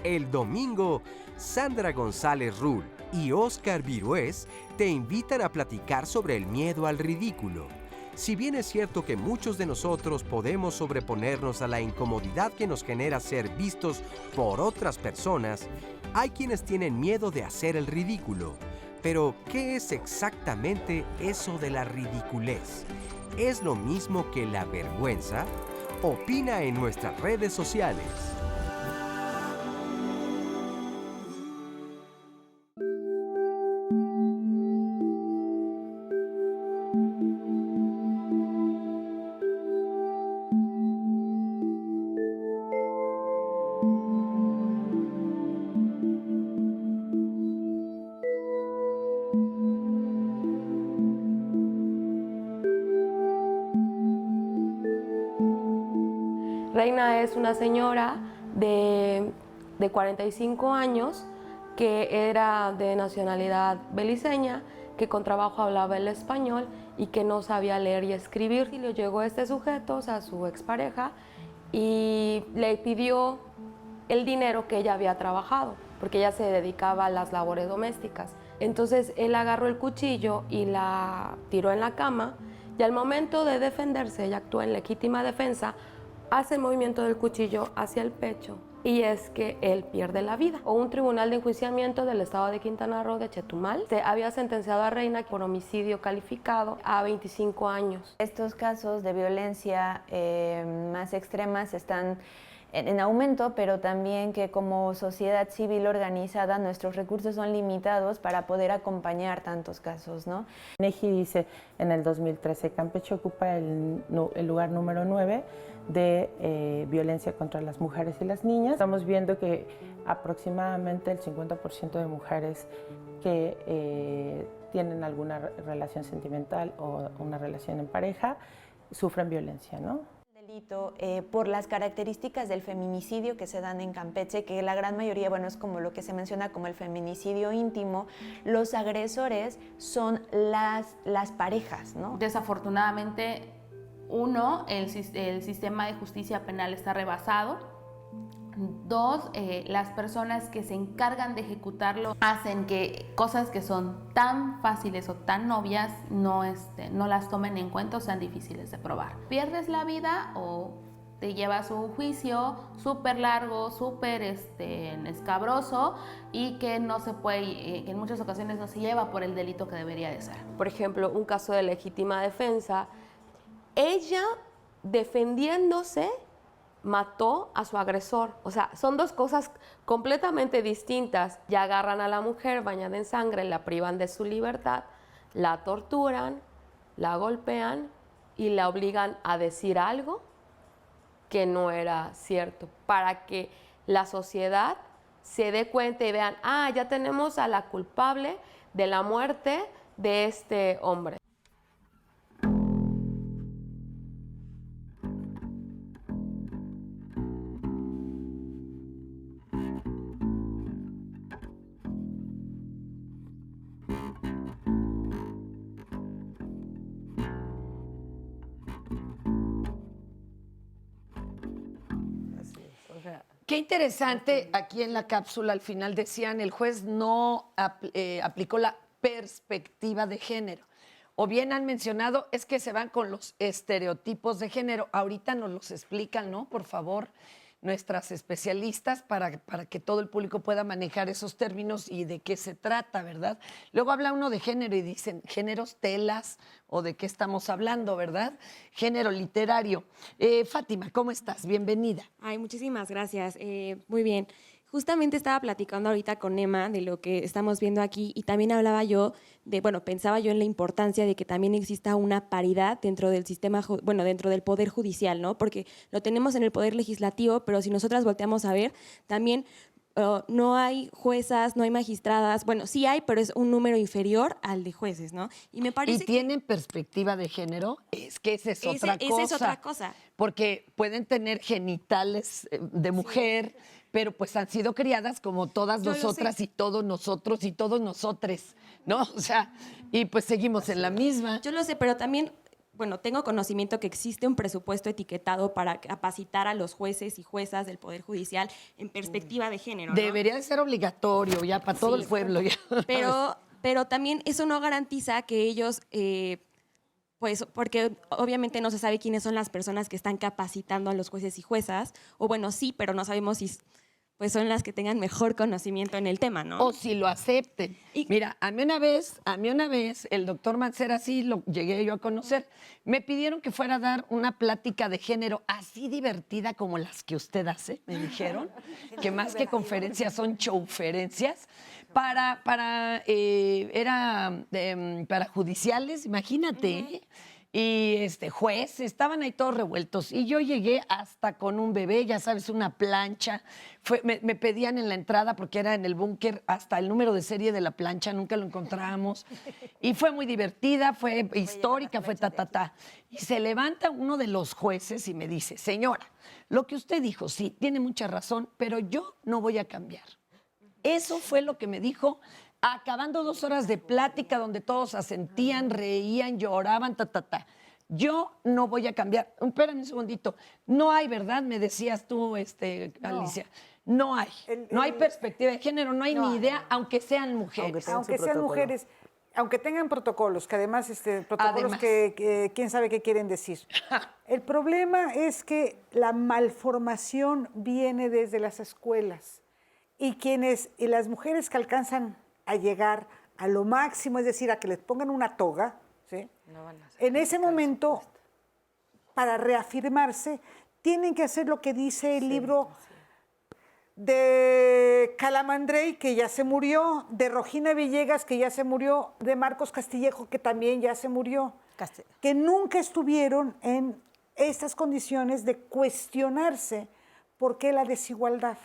El domingo, Sandra González Rull y Óscar Virués te invitan a platicar sobre el miedo al ridículo. Si bien es cierto que muchos de nosotros podemos sobreponernos a la incomodidad que nos genera ser vistos por otras personas, hay quienes tienen miedo de hacer el ridículo. Pero, ¿qué es exactamente eso de la ridiculez? ¿Es lo mismo que la vergüenza? Opina en nuestras redes sociales. Reina es una señora de 45 años que era de nacionalidad beliceña, que con trabajo hablaba el español y que no sabía leer y escribir. Y le llegó este sujeto, o sea, su expareja, y le pidió el dinero que ella había trabajado, porque ella se dedicaba a las labores domésticas. Entonces él agarró el cuchillo y la tiró en la cama, y al momento de defenderse, ella actuó en legítima defensa, hace el movimiento del cuchillo hacia el pecho y es que él pierde la vida. O un tribunal de enjuiciamiento del estado de Quintana Roo de Chetumal había sentenciado a Reina por homicidio calificado a 25 años. Estos casos de violencia más extremas están en aumento, pero también que como sociedad civil organizada nuestros recursos son limitados para poder acompañar tantos casos, ¿no? INEGI dice en el 2013 Campeche ocupa el lugar número 9 de violencia contra las mujeres y las niñas. Estamos viendo que aproximadamente el 50% de mujeres que tienen alguna relación sentimental o una relación en pareja sufren violencia, ¿no? Por las características del feminicidio que se dan en Campeche, que la gran mayoría, bueno, es como lo que se menciona como el feminicidio íntimo, los agresores son las parejas, ¿no? Desafortunadamente, uno, el sistema de justicia penal está rebasado. Dos, las personas que se encargan de ejecutarlo hacen que cosas que son tan fáciles o tan obvias no las tomen en cuenta o sean difíciles de probar. Pierdes la vida o te llevas un juicio súper largo, súper escabroso y que no se puede, que en muchas ocasiones no se lleva por el delito que debería de ser. Por ejemplo, un caso de legítima defensa, ella defendiéndose mató a su agresor. O sea, son dos cosas completamente distintas. Ya agarran a la mujer bañada en sangre, la privan de su libertad, la torturan, la golpean y la obligan a decir algo que no era cierto, para que la sociedad se dé cuenta y vean, ya tenemos a la culpable de la muerte de este hombre. Qué interesante, aquí en la cápsula al final decían, el juez no aplicó la perspectiva de género. O bien han mencionado, es que se van con los estereotipos de género. Ahorita nos los explican, ¿no? Por favor, nuestras especialistas para que todo el público pueda manejar esos términos y de qué se trata, ¿verdad? Luego habla uno de género y dicen géneros, telas o de qué estamos hablando, ¿verdad? Género literario. Fátima, ¿cómo estás? Bienvenida. Ay, muchísimas gracias. Muy bien. Justamente estaba platicando ahorita con Emma de lo que estamos viendo aquí y también hablaba yo pensaba yo en la importancia de que también exista una paridad dentro del sistema, dentro del Poder Judicial, ¿no? Porque lo tenemos en el Poder Legislativo, pero si nosotras volteamos a ver, también no hay juezas, no hay magistradas, bueno, sí hay, pero es un número inferior al de jueces, ¿no? Y me parece tienen perspectiva de género, es que esa es otra cosa. Esa es otra cosa. Porque pueden tener genitales de mujer, pero pues han sido criadas como todas nosotras y todos nosotros y todos nosotres, ¿no? O sea, y pues seguimos en la misma. Yo lo sé, pero también, tengo conocimiento que existe un presupuesto etiquetado para capacitar a los jueces y juezas del Poder Judicial en perspectiva de género, ¿no? Debería de ser obligatorio ya para todo el pueblo. Ya. Pero también eso no garantiza que ellos... porque obviamente no se sabe quiénes son las personas que están capacitando a los jueces y juezas, o sí, pero no sabemos si son las que tengan mejor conocimiento en el tema, ¿no? O si lo acepten. Mira, a mí una vez, el doctor Mancera, sí lo llegué yo a conocer, me pidieron que fuera a dar una plática de género así divertida como las que usted hace, me dijeron, que más que conferencias son showferencias, para judiciales, imagínate, ¿eh? Y jueces, estaban ahí todos revueltos. Y yo llegué hasta con un bebé, ya sabes, una plancha. Me pedían en la entrada, porque era en el búnker, hasta el número de serie de la plancha, nunca lo encontramos. Y fue muy divertida, fue histórica, fue ta. Y se levanta uno de los jueces y me dice, señora, lo que usted dijo, sí, tiene mucha razón, pero yo no voy a cambiar. Eso fue lo que me dijo. Acabando 2 horas de plática donde todos asentían, reían, lloraban, Yo no voy a cambiar. Espérame un segundito. No hay, ¿verdad? Me decías tú, Alicia. No hay. No hay perspectiva de género, no hay ni idea, aunque sean mujeres. Aunque sean mujeres, aunque tengan protocolos, que además, protocolos que quién sabe qué quieren decir. El problema es que la malformación viene desde las escuelas. Y las mujeres que alcanzan a llegar a lo máximo, es decir, a que les pongan una toga, ¿sí? En ese momento, para reafirmarse, tienen que hacer lo que dice el libro de Calamandrei, que ya se murió, de Regina Villegas, que ya se murió, de Marcos Castillejo, que también ya se murió, que nunca estuvieron en estas condiciones de cuestionarse por qué la desigualdad.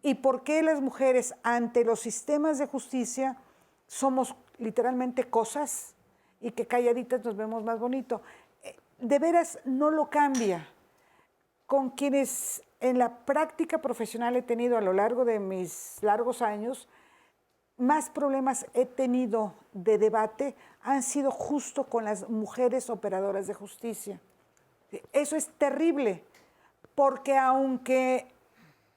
¿Y por qué las mujeres ante los sistemas de justicia somos literalmente cosas y que calladitas nos vemos más bonito? De veras no lo cambia. Con quienes en la práctica profesional he tenido a lo largo de mis largos años, más problemas he tenido de debate han sido justo con las mujeres operadoras de justicia. Eso es terrible, porque aunque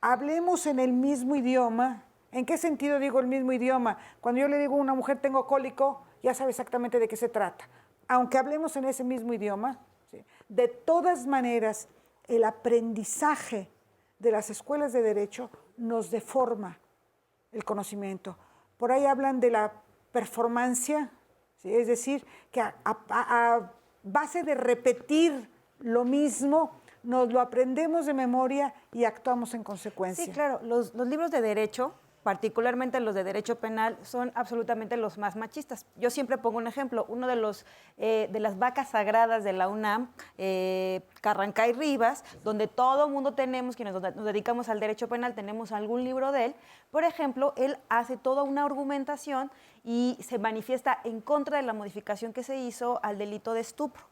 hablemos en el mismo idioma. ¿En qué sentido digo el mismo idioma? Cuando yo le digo a una mujer tengo cólico, ya sabe exactamente de qué se trata. Aunque hablemos en ese mismo idioma, ¿sí? De todas maneras, el aprendizaje de las escuelas de derecho nos deforma el conocimiento. Por ahí hablan de la performancia, ¿sí? Es decir, que a base de repetir lo mismo, nos lo aprendemos de memoria y actuamos en consecuencia. Sí, claro. Los libros de derecho, particularmente los de derecho penal, son absolutamente los más machistas. Yo siempre pongo un ejemplo. Uno de las vacas sagradas de la UNAM, Carrancay Rivas, donde todo mundo tenemos, quienes nos dedicamos al derecho penal, tenemos algún libro de él. Por ejemplo, él hace toda una argumentación y se manifiesta en contra de la modificación que se hizo al delito de estupro.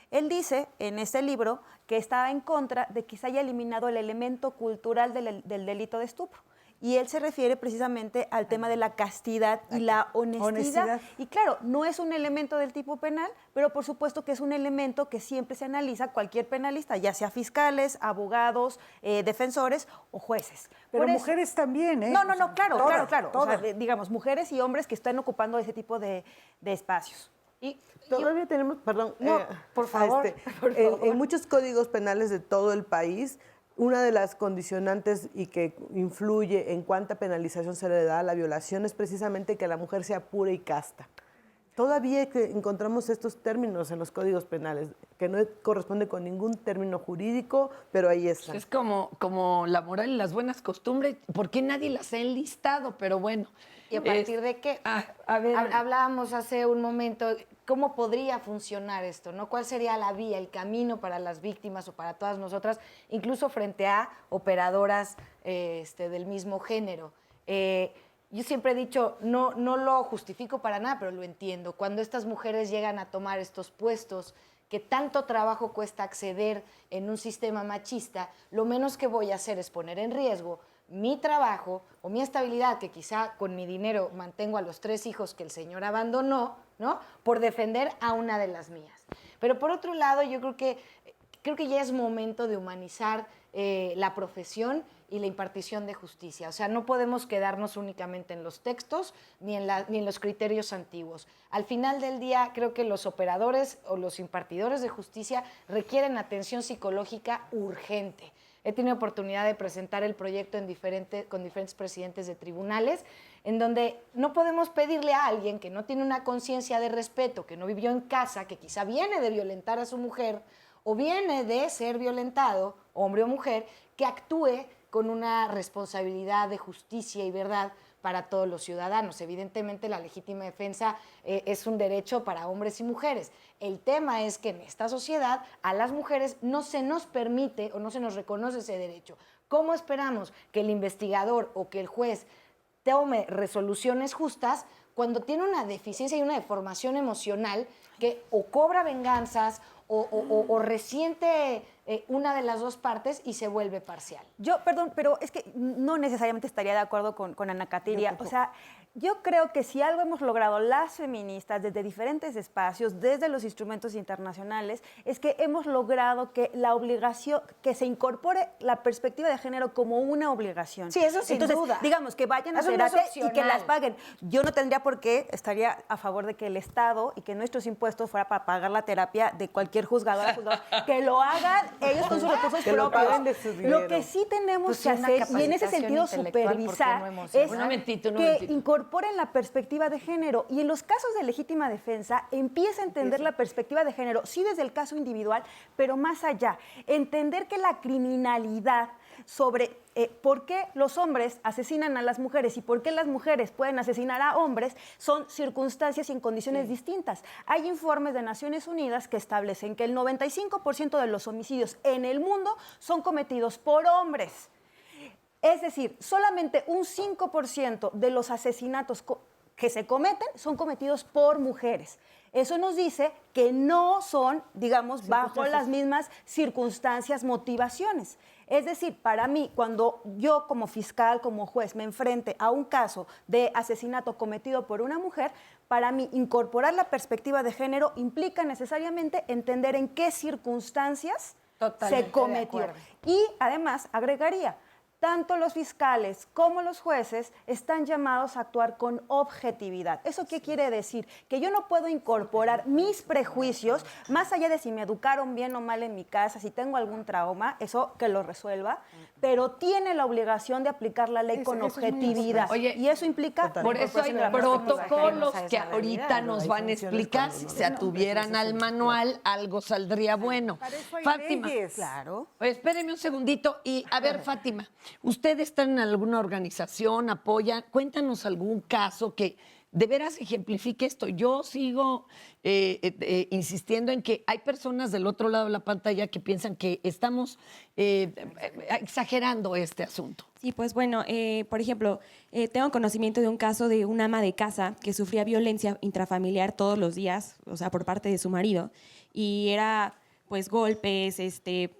Él dice en ese libro que estaba en contra de que se haya eliminado el elemento cultural del delito de estupro. y él se refiere precisamente al tema de la castidad y la honestidad. Y claro, no es un elemento del tipo penal, pero por supuesto que es un elemento que siempre se analiza cualquier penalista, ya sea fiscales, abogados, defensores o jueces. Pero mujeres también, ¿eh? No, claro. Todas. O sea, digamos, mujeres y hombres que están ocupando ese tipo de espacios. Y todavía tenemos, perdón, por favor. En muchos códigos penales de todo el país, una de las condicionantes y que influye en cuánta penalización se le da a la violación es precisamente que la mujer sea pura y casta. Todavía encontramos estos términos en los códigos penales, que no corresponde con ningún término jurídico, pero ahí están. Es como la moral y las buenas costumbres, ¿por qué nadie las ha enlistado? Pero bueno. ¿Y a partir de qué? A ver. Hablábamos hace un momento, ¿cómo podría funcionar esto? ¿No? ¿Cuál sería la vía, el camino para las víctimas o para todas nosotras, incluso frente a operadoras del mismo género? Yo siempre he dicho, no lo justifico para nada, pero lo entiendo. Cuando estas mujeres llegan a tomar estos puestos que tanto trabajo cuesta acceder en un sistema machista, lo menos que voy a hacer es poner en riesgo mi trabajo o mi estabilidad, que quizá con mi dinero mantengo a los 3 hijos que el señor abandonó, ¿no? Por defender a una de las mías. Pero por otro lado, yo creo que ya es momento de humanizar la profesión y la impartición de justicia. O sea, no podemos quedarnos únicamente en los textos ni en los criterios antiguos. Al final del día, creo que los operadores o los impartidores de justicia requieren atención psicológica urgente. He tenido oportunidad de presentar el proyecto con diferentes presidentes de tribunales, en donde no podemos pedirle a alguien que no tiene una conciencia de respeto, que no vivió en casa, que quizá viene de violentar a su mujer o viene de ser violentado, hombre o mujer, que actúe con una responsabilidad de justicia y verdad para todos los ciudadanos. Evidentemente, la legítima defensa es un derecho para hombres y mujeres. El tema es que en esta sociedad a las mujeres no se nos permite o no se nos reconoce ese derecho. ¿Cómo esperamos que el investigador o que el juez tome resoluciones justas cuando tiene una deficiencia y una deformación emocional que o cobra venganzas o resiente una de las dos partes y se vuelve parcial? Perdón, pero es que no necesariamente estaría de acuerdo con Ana Katiria. O sea, yo creo que si algo hemos logrado las feministas desde diferentes espacios, desde los instrumentos internacionales, es que hemos logrado que la obligación, que se incorpore la perspectiva de género como una obligación. Sí, eso sin duda. Digamos, que vayan a terapia y que las paguen. Yo no tendría por qué, estaría a favor de que el Estado y que nuestros impuestos fuera para pagar la terapia de cualquier juzgador, que lo hagan ellos con sus recursos que propios. Lo que sí tenemos que hacer, y en ese sentido supervisar, es que incorporen la perspectiva de género. Y en los casos de legítima defensa, empieza a entender la perspectiva de género, sí desde el caso individual, pero más allá. Entender que la criminalidad sobre por qué los hombres asesinan a las mujeres y por qué las mujeres pueden asesinar a hombres son circunstancias y en condiciones distintas. Hay informes de Naciones Unidas que establecen que el 95% de los homicidios en el mundo son cometidos por hombres. Es decir, solamente un 5% de los asesinatos que se cometen son cometidos por mujeres. Eso nos dice que no son, digamos, bajo las mismas circunstancias, motivaciones. Es decir, para mí, cuando yo como fiscal, como juez, me enfrente a un caso de asesinato cometido por una mujer, para mí incorporar la perspectiva de género implica necesariamente entender en qué circunstancias se cometió. Y además, agregaría, tanto los fiscales como los jueces están llamados a actuar con objetividad. ¿Eso qué quiere decir? Que yo no puedo incorporar mis prejuicios, más allá de si me educaron bien o mal en mi casa, si tengo algún trauma, eso que lo resuelva, pero tiene la obligación de aplicar la ley con objetividad. Oye, y eso implica... Por eso hay protocolos que ahorita nos van a explicar. Si se atuvieran al manual, algo saldría bueno. Fátima. Claro. Espéreme un segundito. Y a ver, Fátima, ¿usted está en alguna organización, apoya? Cuéntanos algún caso que de veras ejemplifique esto. Yo sigo insistiendo en que hay personas del otro lado de la pantalla que piensan que estamos exagerando este asunto. Sí, pues bueno, por ejemplo, tengo conocimiento de un caso de una ama de casa que sufría violencia intrafamiliar todos los días, o sea, por parte de su marido, y era pues golpes,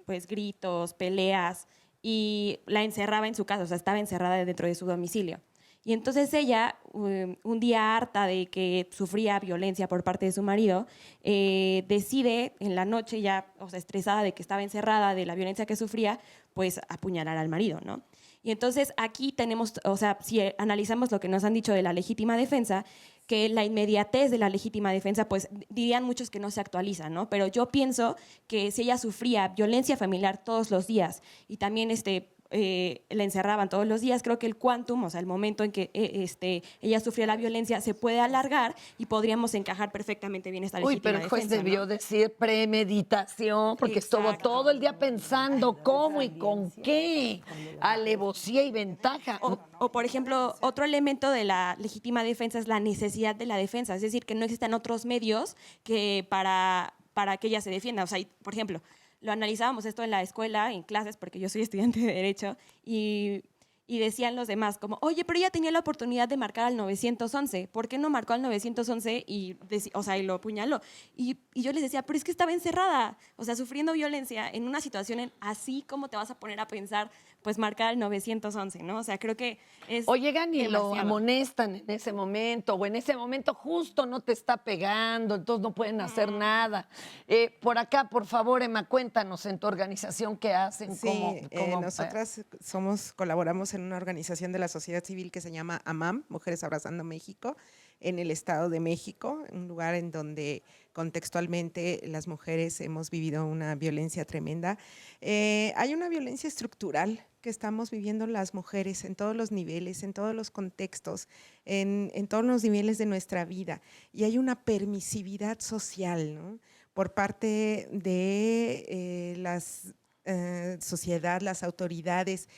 pues gritos, peleas. y la encerraba en su casa, o sea, estaba encerrada dentro de su domicilio. Y entonces ella, un día harta de que sufría violencia por parte de su marido, decide en la noche ya, o sea, estresada de que estaba encerrada, de la violencia que sufría, pues apuñalar al marido, ¿no? Y entonces aquí tenemos, o sea, si analizamos lo que nos han dicho de la legítima defensa, que la inmediatez de la legítima defensa, pues dirían muchos que no se actualiza, ¿no? Pero yo pienso que si ella sufría violencia familiar todos los días y también la encerraban todos los días, creo que el quantum, o sea, el momento en que ella sufría la violencia, se puede alargar y podríamos encajar perfectamente bien esta legítima defensa. Pero el juez debió decir premeditación, porque estuvo todo el día pensando cómo y con qué, alevosía y ventaja. O, por ejemplo, otro elemento de la legítima defensa es la necesidad de la defensa, es decir, que no existen otros medios que para que ella se defienda. O sea, por ejemplo, lo analizábamos esto en la escuela, en clases, porque yo soy estudiante de Derecho, y decían los demás como, oye, pero ella tenía la oportunidad de marcar al 911, ¿por qué no marcó al 911 y lo apuñaló? Y yo les decía, pero es que estaba encerrada, o sea, sufriendo violencia en una situación así, ¿cómo te vas a poner a pensar, pues marcar al 911, ¿no? O sea, creo que es O llegan y demasiado. lo amonestan en ese momento, o en ese momento justo no te está pegando, entonces no pueden hacer nada. Por acá, por favor, Emma, cuéntanos en tu organización qué hacen. Sí, nosotras colaboramos en una organización de la sociedad civil que se llama AMAM, Mujeres Abrazando México, en el Estado de México, un lugar en donde contextualmente las mujeres hemos vivido una violencia tremenda. Hay una violencia estructural que estamos viviendo las mujeres en todos los niveles, en todos los contextos, en todos los niveles de nuestra vida, y hay una permisividad social, ¿no?, por parte de la sociedad, las autoridades,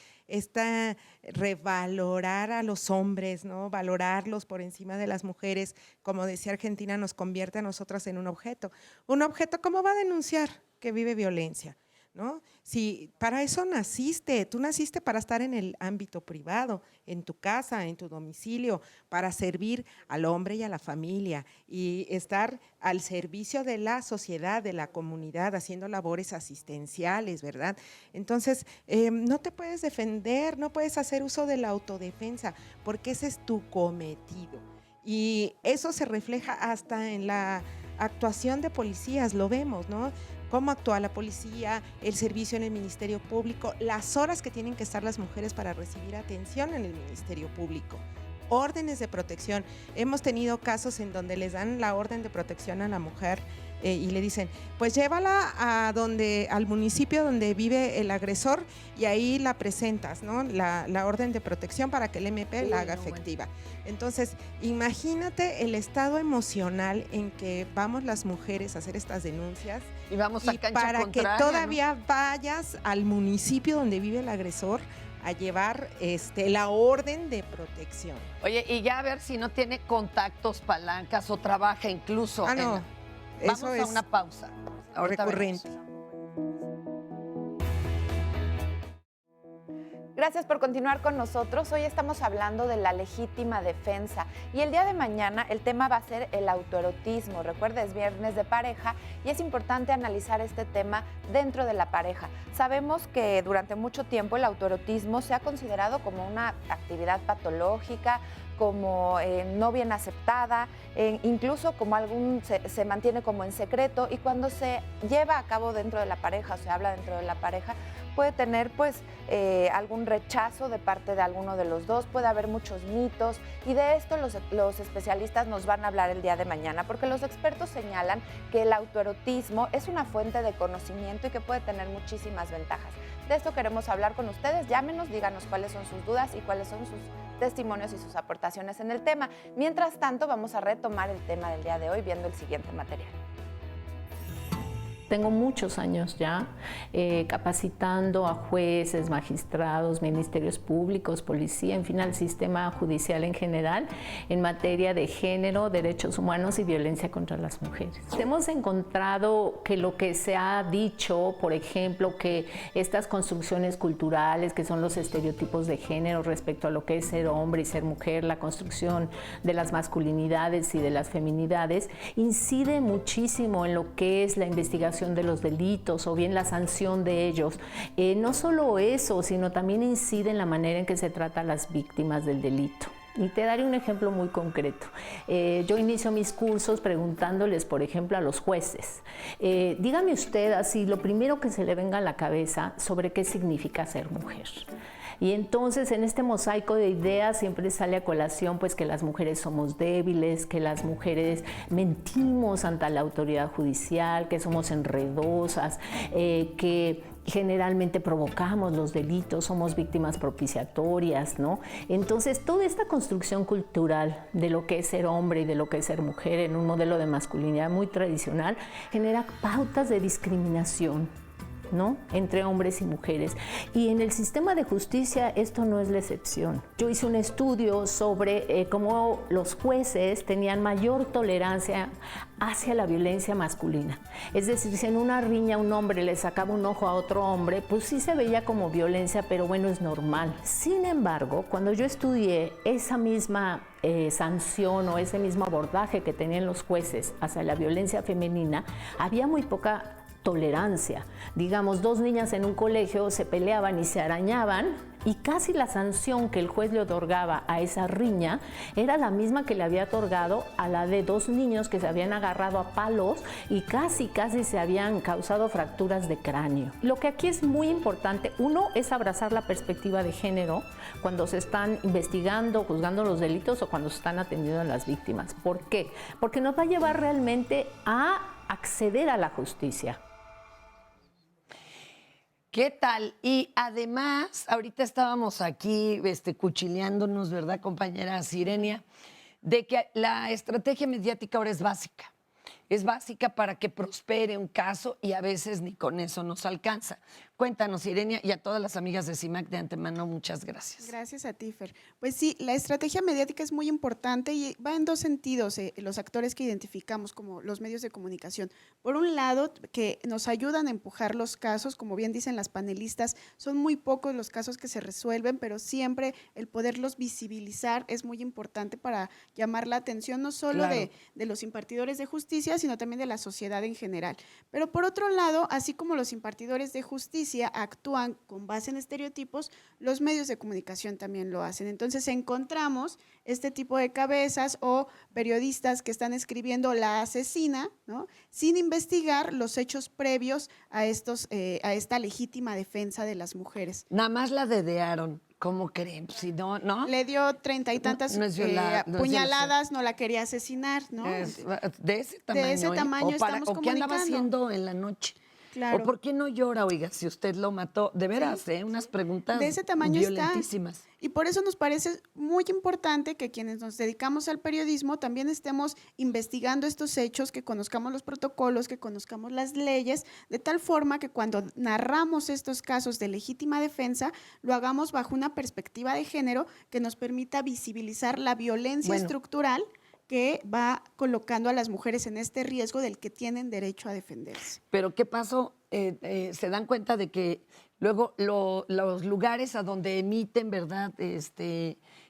revalorar a los hombres, ¿no?, valorarlos por encima de las mujeres, como decía Argentina, nos convierte a nosotras en un objeto. Un objeto, ¿cómo va a denunciar que vive violencia? ¿No? Si para eso naciste, tú naciste para estar en el ámbito privado, en tu casa, en tu domicilio, para servir al hombre y a la familia y estar al servicio de la sociedad, de la comunidad, haciendo labores asistenciales, ¿verdad? Entonces, no te puedes defender, no puedes hacer uso de la autodefensa, porque ese es tu cometido. Y eso se refleja hasta en la actuación de policías, lo vemos, ¿no? Cómo actúa la policía, el servicio en el Ministerio Público, las horas que tienen que estar las mujeres para recibir atención en el Ministerio Público, órdenes de protección. Hemos tenido casos en donde les dan la orden de protección a la mujer y le dicen, pues llévala al municipio donde vive el agresor y ahí la presentas, ¿no?, la orden de protección para que el MP la haga efectiva. Entonces, imagínate el estado emocional en que vamos las mujeres a hacer estas denuncias y vamos a cancha para contraria, que todavía ¿no?, vayas al municipio donde vive el agresor a llevar la orden de protección. Oye, y ya a ver si no tiene contactos, palancas o trabaja incluso. No, vamos eso a es una pausa. Ahorita recurrente. venimos. Gracias por continuar con nosotros. Hoy estamos hablando de la legítima defensa y el día de mañana el tema va a ser el autoerotismo. Recuerda, es viernes de pareja y es importante analizar este tema dentro de la pareja. Sabemos que durante mucho tiempo el autoerotismo se ha considerado como una actividad patológica, como no bien aceptada, incluso como se mantiene como en secreto, y cuando se lleva a cabo dentro de la pareja o se habla dentro de la pareja, puede tener algún rechazo de parte de alguno de los dos, puede haber muchos mitos, y de esto los especialistas nos van a hablar el día de mañana, porque los expertos señalan que el autoerotismo es una fuente de conocimiento y que puede tener muchísimas ventajas. De esto queremos hablar con ustedes. Llámenos, díganos cuáles son sus dudas y cuáles son sus testimonios y sus aportaciones en el tema. Mientras tanto, vamos a retomar el tema del día de hoy viendo el siguiente material. Tengo muchos años ya capacitando a jueces, magistrados, ministerios públicos, policía, en fin, al sistema judicial en general en materia de género, derechos humanos y violencia contra las mujeres. Hemos encontrado que lo que se ha dicho, por ejemplo, que estas construcciones culturales, que son los estereotipos de género respecto a lo que es ser hombre y ser mujer, la construcción de las masculinidades y de las feminidades, incide muchísimo en lo que es la investigación tipificación de los delitos o bien la sanción de ellos. No solo eso, sino también incide en la manera en que se trata a las víctimas del delito. Y te daré un ejemplo muy concreto. Yo inicio mis cursos preguntándoles, por ejemplo, a los jueces, dígame usted así, lo primero que se le venga a la cabeza sobre qué significa ser mujer. Y entonces en este mosaico de ideas siempre sale a colación pues que las mujeres somos débiles, que las mujeres mentimos ante la autoridad judicial, que somos enredosas, que generalmente provocamos los delitos, somos víctimas propiciatorias, ¿no? Entonces, toda esta construcción cultural de lo que es ser hombre y de lo que es ser mujer en un modelo de masculinidad muy tradicional genera pautas de discriminación, ¿no? Entre hombres y mujeres. Y en el sistema de justicia esto no es la excepción. Yo hice un estudio sobre cómo los jueces tenían mayor tolerancia hacia la violencia masculina. Es decir, si en una riña un hombre le sacaba un ojo a otro hombre, pues sí se veía como violencia, pero bueno, es normal. Sin embargo, cuando yo estudié esa misma sanción o ese mismo abordaje que tenían los jueces hacia la violencia femenina, había muy poca tolerancia. Digamos, dos niñas en un colegio se peleaban y se arañaban y casi la sanción que el juez le otorgaba a esa riña era la misma que le había otorgado a la de dos niños que se habían agarrado a palos y casi se habían causado fracturas de cráneo. Lo que aquí es muy importante, uno, es abrazar la perspectiva de género cuando se están investigando, juzgando los delitos o cuando se están atendiendo a las víctimas. ¿Por qué? Porque nos va a llevar realmente a acceder a la justicia. ¿Qué tal? Y además, ahorita estábamos aquí cuchileándonos, ¿verdad, compañera Sirenia? De que la estrategia mediática ahora es básica. Es básica para que prospere un caso y a veces ni con eso nos alcanza. Cuéntanos, Irenia, y a todas las amigas de CIMAC de antemano, muchas gracias. Gracias a ti, Fer. Pues sí, la estrategia mediática es muy importante y va en dos sentidos, los actores que identificamos como los medios de comunicación. Por un lado, que nos ayudan a empujar los casos, como bien dicen las panelistas, son muy pocos los casos que se resuelven, pero siempre el poderlos visibilizar es muy importante para llamar la atención no solo de los impartidores de justicia, sino también de la sociedad en general. Pero por otro lado, así como los impartidores de justicia actúan con base en estereotipos, los medios de comunicación también lo hacen. Entonces encontramos este tipo de cabezas o periodistas que están escribiendo la asesina, ¿no?, sin investigar los hechos previos a esta legítima defensa de las mujeres. Nada más la dedearon. ¿Cómo creen? Si no, ¿no? Le dio 30 y tantas puñaladas, no la quería asesinar, ¿no? De ese tamaño. De ese tamaño estamos ¿O qué andaba haciendo en la noche? Claro. ¿O por qué no llora, oiga, si usted lo mató? De veras, unas preguntas de ese tamaño violentísimas. Está. Y por eso nos parece muy importante que quienes nos dedicamos al periodismo también estemos investigando estos hechos, que conozcamos los protocolos, que conozcamos las leyes, de tal forma que cuando narramos estos casos de legítima defensa, lo hagamos bajo una perspectiva de género que nos permita visibilizar la violencia estructural que va colocando a las mujeres en este riesgo del que tienen derecho a defenderse. Pero ¿qué pasó? Se dan cuenta de que luego los lugares a donde emiten, ¿verdad?,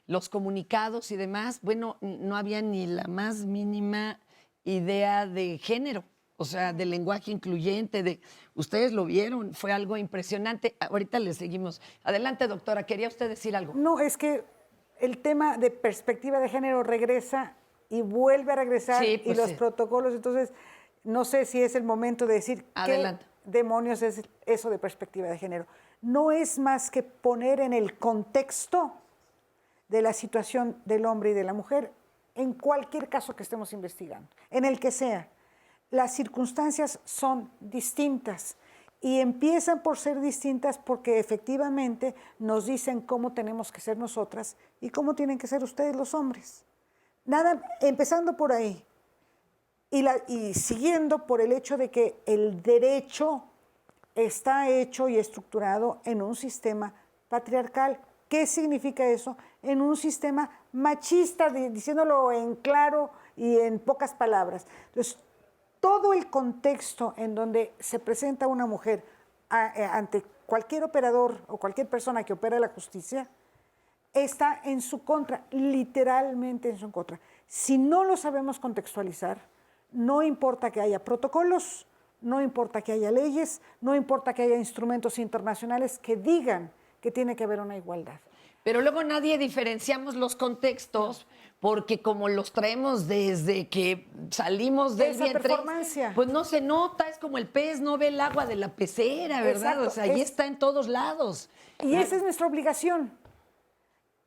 los comunicados y demás, bueno, no había ni la más mínima idea de género, o sea, de lenguaje incluyente, ustedes lo vieron, fue algo impresionante. Ahorita le seguimos. Adelante, doctora, ¿quería usted decir algo? No, es que el tema de perspectiva de género regresa y vuelve a regresar, sí, pues y los protocolos, entonces no sé si es el momento de decir qué demonios es eso de perspectiva de género. No es más que poner en el contexto de la situación del hombre y de la mujer en cualquier caso que estemos investigando, en el que sea. Las circunstancias son distintas y empiezan por ser distintas porque efectivamente nos dicen cómo tenemos que ser nosotras y cómo tienen que ser ustedes los hombres. Nada, empezando por ahí y siguiendo por el hecho de que el derecho está hecho y estructurado en un sistema patriarcal. ¿Qué significa eso? En un sistema machista, diciéndolo en claro y en pocas palabras. Entonces, todo el contexto en donde se presenta una mujer ante cualquier operador o cualquier persona que opera la justicia está en su contra, literalmente en su contra. Si no lo sabemos contextualizar, no importa que haya protocolos, no importa que haya leyes, no importa que haya instrumentos internacionales que digan que tiene que haber una igualdad. Pero luego nadie diferenciamos los contextos porque como los traemos desde que salimos del Esa vientre, performancia. pues no se nota, es como el pez no ve el agua de la pecera, ¿verdad? Exacto, O sea, ahí está en todos lados. Y esa es nuestra obligación.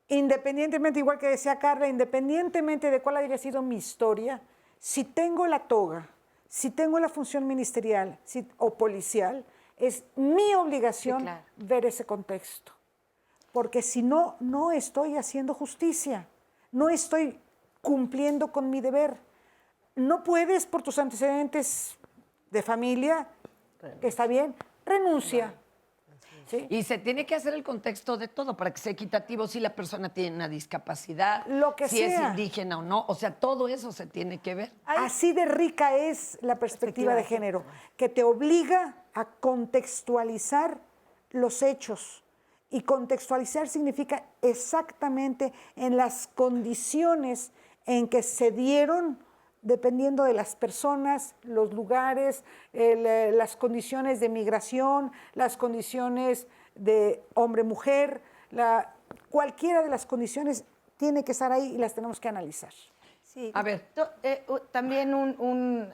Independientemente, igual que decía Carla, independientemente de cuál haya sido mi historia, si tengo la toga, si tengo la función ministerial o policial, es mi obligación ver ese contexto. Porque si no, no estoy haciendo justicia, no estoy cumpliendo con mi deber. No puedes, por tus antecedentes de familia, que está bien, renuncia. ¿Sí? Y se tiene que hacer el contexto de todo para que sea equitativo, si la persona tiene una discapacidad, lo que si sea. es indígena o no, o sea, todo eso se tiene que ver. Así de rica es la perspectiva de género, que te obliga a contextualizar los hechos. Y contextualizar significa exactamente en las condiciones en que se dieron, dependiendo de las personas, los lugares, las condiciones de migración, las condiciones de hombre-mujer, cualquiera de las condiciones tiene que estar ahí y las tenemos que analizar. Sí. A ver. También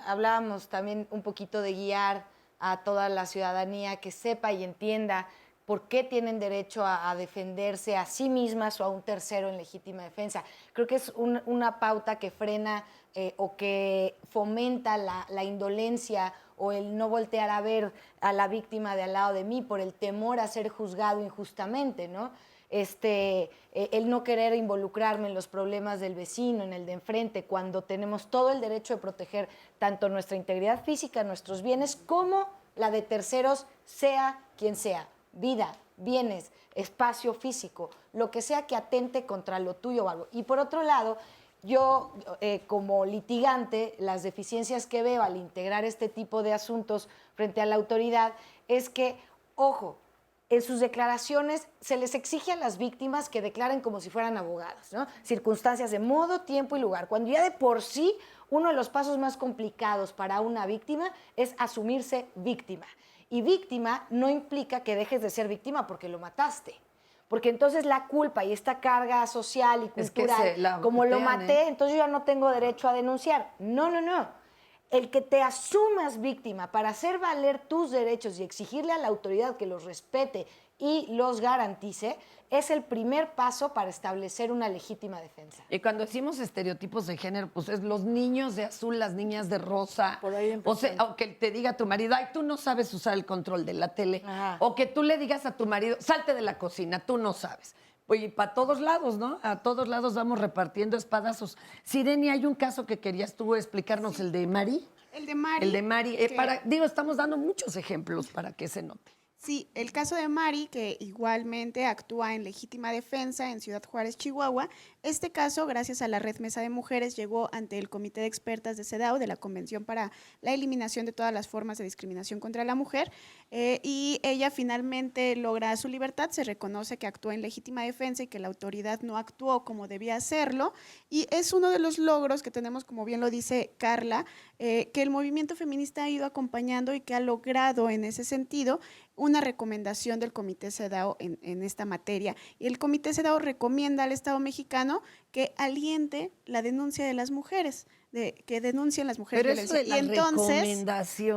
hablábamos también un poquito de guiar a toda la ciudadanía que sepa y entienda por qué tienen derecho a defenderse a sí mismas o a un tercero en legítima defensa. Creo que es una pauta que frena o que fomenta la indolencia o el no voltear a ver a la víctima de al lado de mí por el temor a ser juzgado injustamente, ¿no? El no querer involucrarme en los problemas del vecino, en el de enfrente, cuando tenemos todo el derecho de proteger tanto nuestra integridad física, nuestros bienes, como la de terceros, sea quien sea. Vida, bienes, espacio físico, lo que sea que atente contra lo tuyo o algo. Y por otro lado, yo como litigante, las deficiencias que veo al integrar este tipo de asuntos frente a la autoridad es que, ojo, en sus declaraciones se les exige a las víctimas que declaren como si fueran abogados, ¿no? Circunstancias de modo, tiempo y lugar, cuando ya de por sí uno de los pasos más complicados para una víctima es asumirse víctima. Y víctima no implica que dejes de ser víctima porque lo mataste. Porque entonces la culpa y esta carga social y cultural, como lo maté, entonces yo ya no tengo derecho a denunciar. No, no, no. El que te asumas víctima para hacer valer tus derechos y exigirle a la autoridad que los respete y los garantice, es el primer paso para establecer una legítima defensa. Y cuando decimos estereotipos de género, pues es los niños de azul, las niñas de rosa. Por ahí o sea, aunque te diga tu marido, ay, tú no sabes usar el control de la tele. Ajá. O que tú le digas a tu marido, salte de la cocina, tú no sabes. Pues para todos lados, ¿no? A todos lados vamos repartiendo espadazos. Sireni, hay un caso que querías tú explicarnos, sí. El de Mari. El de Mari. El de Mari. Estamos dando muchos ejemplos para que se note. Sí, el caso de Mari, que igualmente actúa en legítima defensa en Ciudad Juárez, Chihuahua. Este caso, gracias a la Red Mesa de Mujeres, llegó ante el Comité de Expertas de CEDAW, de la Convención para la Eliminación de todas las formas de discriminación contra la mujer, y ella finalmente logra su libertad, se reconoce que actuó en legítima defensa y que la autoridad no actuó como debía hacerlo, y es uno de los logros que tenemos, como bien lo dice Carla, que el movimiento feminista ha ido acompañando y que ha logrado en ese sentido una recomendación del Comité CEDAW en esta materia. Y el Comité CEDAW recomienda al Estado mexicano que aliente la denuncia de las mujeres, que denuncien las mujeres violencia.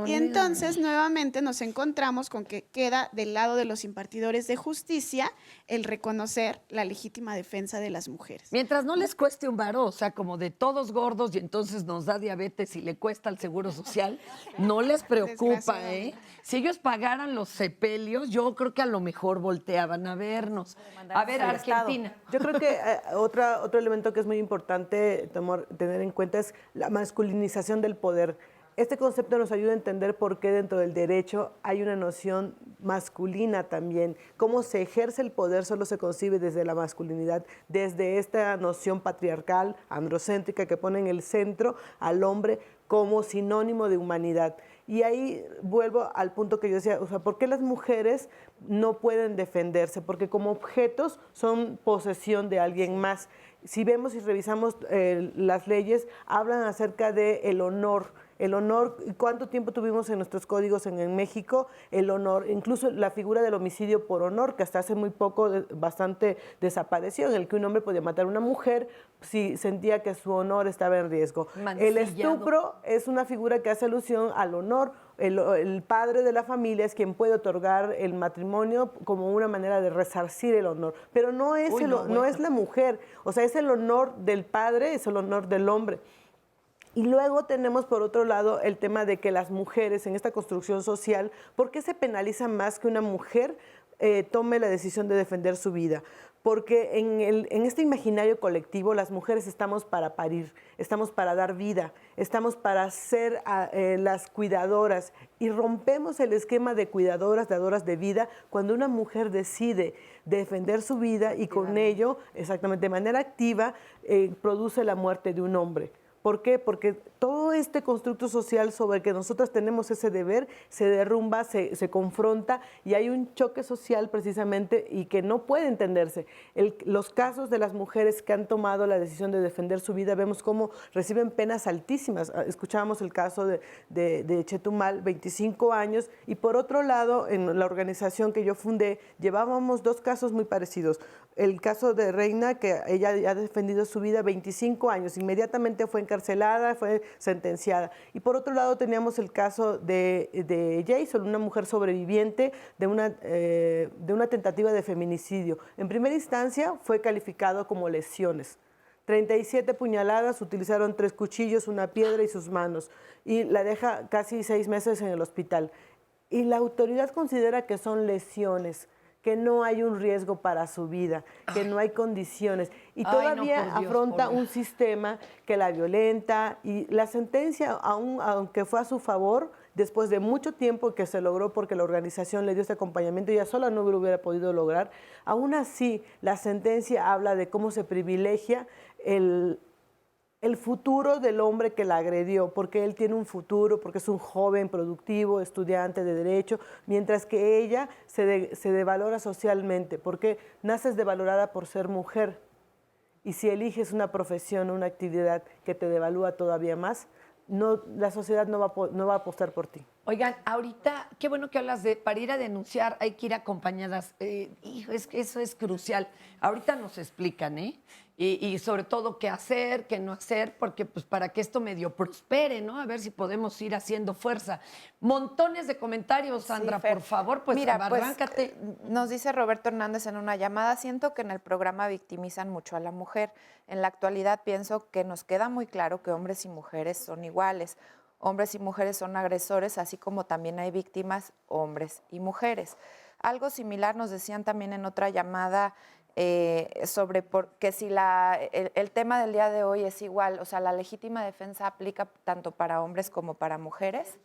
Y entonces nuevamente nos encontramos con que queda del lado de los impartidores de justicia el reconocer la legítima defensa de las mujeres. Mientras no les cueste un varo, o sea, como de todos gordos y entonces nos da diabetes y le cuesta al Seguro Social, no les preocupa, ¿eh? Si ellos pagaran los sepelios, yo creo que a lo mejor volteaban a vernos. A ver, Argentina. Yo creo que otro elemento que es muy importante tener en cuenta es la masculinización del poder. Este concepto nos ayuda a entender por qué dentro del derecho hay una noción masculina también. Cómo se ejerce el poder solo se concibe desde la masculinidad, desde esta noción patriarcal, androcéntrica, que pone en el centro al hombre como sinónimo de humanidad. Y ahí vuelvo al punto que yo decía, o sea, ¿por qué las mujeres no pueden defenderse? Porque como objetos son posesión de alguien más. Si vemos y revisamos las leyes, hablan acerca del honor. El honor, ¿cuánto tiempo tuvimos en nuestros códigos en México? El honor, incluso la figura del homicidio por honor, que hasta hace muy poco bastante desapareció, en el que un hombre podía matar a una mujer si sentía que su honor estaba en riesgo. El estupro es una figura que hace alusión al honor. El padre de la familia es quien puede otorgar el matrimonio como una manera de resarcir el honor, pero no es, no es la mujer, o sea, es el honor del padre, es el honor del hombre. Y luego tenemos, por otro lado, el tema de que las mujeres en esta construcción social, ¿por qué se penaliza más que una mujer tome la decisión de defender su vida? Porque en este imaginario colectivo las mujeres estamos para parir, estamos para dar vida, estamos para ser las cuidadoras y rompemos el esquema de cuidadoras, dadoras de vida, cuando una mujer decide defender su vida y con ello, exactamente de manera activa, produce la muerte de un hombre. ¿Por qué? Porque todo este constructo social sobre el que nosotras tenemos ese deber se derrumba, se confronta y hay un choque social precisamente y que no puede entenderse. Los casos de las mujeres que han tomado la decisión de defender su vida, vemos cómo reciben penas altísimas. Escuchábamos el caso de Chetumal, 25 años, y por otro lado, en la organización que yo fundé, llevábamos 2 casos muy parecidos. El caso de Reina, que ella ha defendido su vida 25 años, inmediatamente fue encarcelada, fue sentenciada. Y por otro lado teníamos el caso de Jason, una mujer sobreviviente de una tentativa de feminicidio. En primera instancia fue calificado como lesiones. 37 puñaladas, utilizaron 3 cuchillos, una piedra y sus manos. Y la deja casi 6 meses en el hospital. Y la autoridad considera que son lesiones, que no hay un riesgo para su vida, que no hay condiciones. Y todavía afronta un sistema que la violenta y la sentencia, aunque fue a su favor, después de mucho tiempo que se logró porque la organización le dio ese acompañamiento, ella sola no lo hubiera podido lograr, aún así la sentencia habla de cómo se privilegia el futuro del hombre que la agredió, porque él tiene un futuro, porque es un joven productivo, estudiante de derecho, mientras que ella se devalora socialmente, porque naces devalorada por ser mujer. Y si eliges una profesión, una actividad que te devalúa todavía más, la sociedad no va a apostar por ti. Oigan, ahorita, qué bueno que hablas de, para ir a denunciar hay que ir acompañadas. Hijo, es que eso es crucial. Ahorita nos explican, ¿eh? Y sobre todo qué hacer, qué no hacer, porque pues para que esto medio prospere, ¿no? A ver si podemos ir haciendo fuerza. Montones de comentarios, Sandra, sí, por favor, pues mira, arráncate. Nos dice Roberto Hernández en una llamada, siento que en el programa victimizan mucho a la mujer. En la actualidad pienso que nos queda muy claro que hombres y mujeres son iguales. Hombres y mujeres son agresores, así como también hay víctimas, hombres y mujeres. Algo similar nos decían también en otra llamada sobre que si el tema del día de hoy es igual, o sea, la legítima defensa aplica tanto para hombres como para mujeres.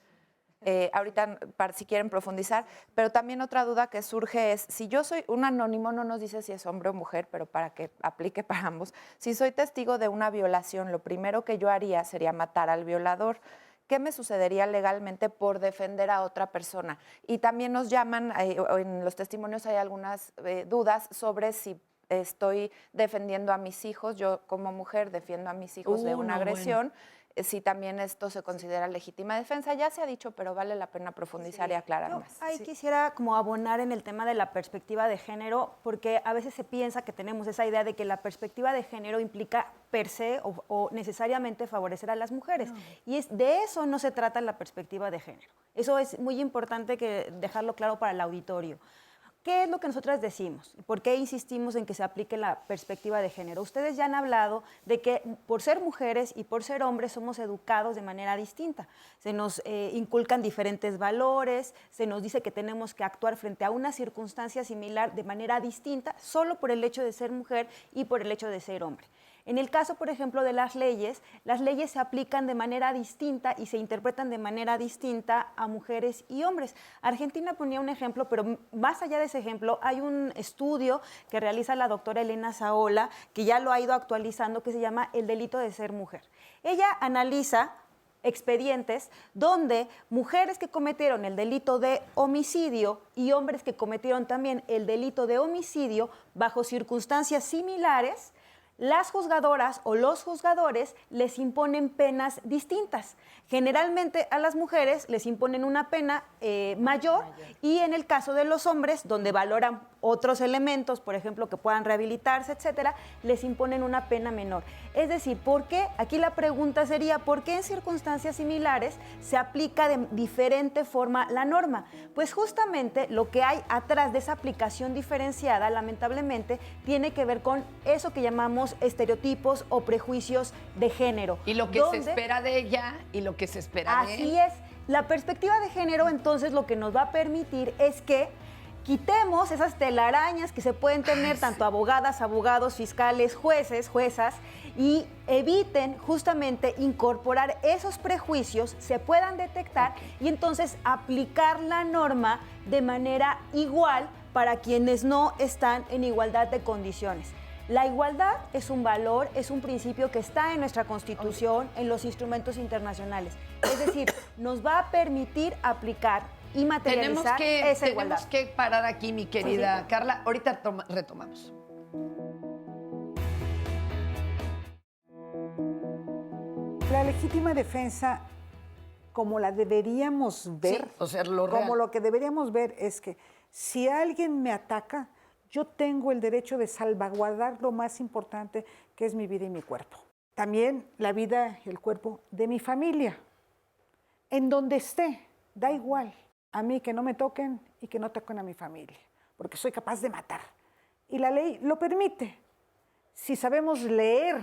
Ahorita, si quieren profundizar, pero también otra duda que surge es, si yo soy un anónimo, no nos dice si es hombre o mujer, pero para que aplique para ambos, si soy testigo de una violación, lo primero que yo haría sería matar al violador. ¿Qué me sucedería legalmente por defender a otra persona? Y también nos llaman, en los testimonios hay algunas dudas sobre si estoy defendiendo a mis hijos, yo como mujer defiendo a mis hijos de una agresión, si también esto se considera legítima defensa. Ya se ha dicho, pero vale la pena profundizar y aclarar más. Ahí quisiera como abonar en el tema de la perspectiva de género, porque a veces se piensa que tenemos esa idea de que la perspectiva de género implica per se o necesariamente favorecer a las mujeres. No. Y de eso no se trata la perspectiva de género. Eso es muy importante dejarlo claro para el auditorio. ¿Qué es lo que nosotras decimos? ¿Por qué insistimos en que se aplique la perspectiva de género? Ustedes ya han hablado de que por ser mujeres y por ser hombres somos educados de manera distinta. Se nos inculcan diferentes valores, se nos dice que tenemos que actuar frente a una circunstancia similar de manera distinta solo por el hecho de ser mujer y por el hecho de ser hombre. En el caso, por ejemplo, de las leyes se aplican de manera distinta y se interpretan de manera distinta a mujeres y hombres. Argentina ponía un ejemplo, pero más allá de ese ejemplo, hay un estudio que realiza la doctora Elena Saola, que ya lo ha ido actualizando, que se llama El delito de ser mujer. Ella analiza expedientes donde mujeres que cometieron el delito de homicidio y hombres que cometieron también el delito de homicidio bajo circunstancias similares, las juzgadoras o los juzgadores les imponen penas distintas. Generalmente a las mujeres les imponen una pena mayor y en el caso de los hombres, donde valoran otros elementos, por ejemplo, que puedan rehabilitarse, etcétera, les imponen una pena menor. Es decir, ¿por qué? Aquí la pregunta sería, ¿por qué en circunstancias similares se aplica de diferente forma la norma? Pues justamente lo que hay atrás de esa aplicación diferenciada, lamentablemente, tiene que ver con eso que llamamos estereotipos o prejuicios de género. Y lo que se espera de ella y lo que se espera de él. Así es. La perspectiva de género, entonces, lo que nos va a permitir es que quitemos esas telarañas que se pueden tener tanto abogadas, abogados, fiscales, jueces, juezas, y eviten justamente incorporar esos prejuicios, se puedan detectar y entonces aplicar la norma de manera igual para quienes no están en igualdad de condiciones. La igualdad es un valor, es un principio que está en nuestra Constitución, en los instrumentos internacionales. Es decir, nos va a permitir aplicar y materializar esa igualdad. Tenemos que parar aquí, mi querida Carla. Ahorita retomamos. La legítima defensa, como la deberíamos ver, sí, o sea, lo que deberíamos ver es que si alguien me ataca, yo tengo el derecho de salvaguardar lo más importante, que es mi vida y mi cuerpo. También la vida y el cuerpo de mi familia. En donde esté, da igual. A mí que no me toquen y que no toquen a mi familia, porque soy capaz de matar. Y la ley lo permite. Si sabemos leer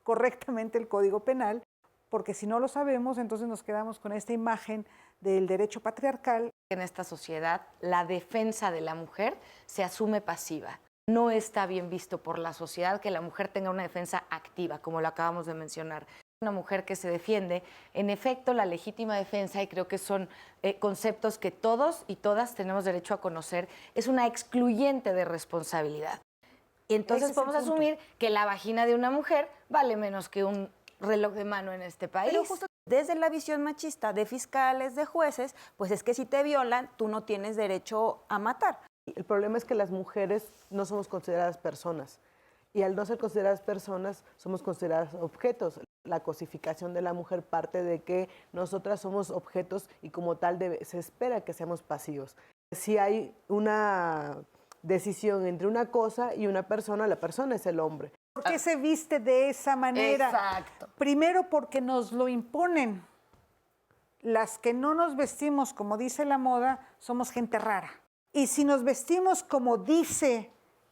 correctamente el Código Penal, porque si no lo sabemos, entonces nos quedamos con esta imagen del derecho patriarcal. En esta sociedad, la defensa de la mujer se asume pasiva. No está bien visto por la sociedad que la mujer tenga una defensa activa, como lo acabamos de mencionar. Una mujer que se defiende, en efecto, la legítima defensa, y creo que son conceptos que todos y todas tenemos derecho a conocer, es una excluyente de responsabilidad. Y entonces podemos asumir que la vagina de una mujer vale menos que un reloj de mano en este país. Pero justo desde la visión machista de fiscales, de jueces, pues es que si te violan, tú no tienes derecho a matar. El problema es que las mujeres no somos consideradas personas. Y al no ser consideradas personas, somos consideradas objetos. La cosificación de la mujer parte de que nosotras somos objetos y como tal se espera que seamos pasivos. Si hay una decisión entre una cosa y una persona, la persona es el hombre. ¿Por qué se viste de esa manera? Exacto. Primero porque nos lo imponen. Las que no nos vestimos como dice la moda, somos gente rara. Y si nos vestimos como dice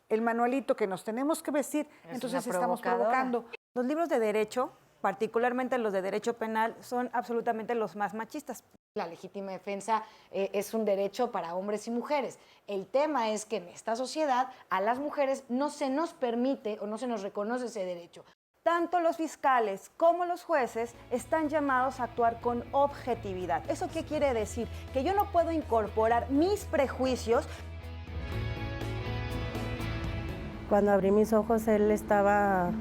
el manualito que nos tenemos que vestir, entonces estamos provocando. Los libros de derecho, particularmente los de derecho penal, son absolutamente los más machistas. La legítima defensa es un derecho para hombres y mujeres. El tema es que en esta sociedad a las mujeres no se nos permite o no se nos reconoce ese derecho. Tanto los fiscales como los jueces están llamados a actuar con objetividad. ¿Eso qué quiere decir? Que yo no puedo incorporar mis prejuicios. Cuando abrí mis ojos, él estaba,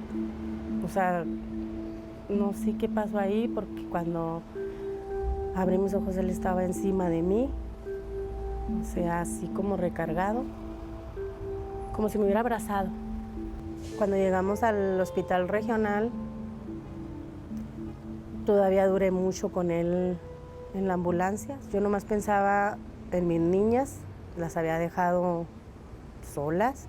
o sea, no sé qué pasó ahí, porque cuando abrí mis ojos, él estaba encima de mí, o sea, así como recargado, como si me hubiera abrazado. Cuando llegamos al hospital regional, todavía duré mucho con él en la ambulancia. Yo nomás pensaba en mis niñas, las había dejado solas.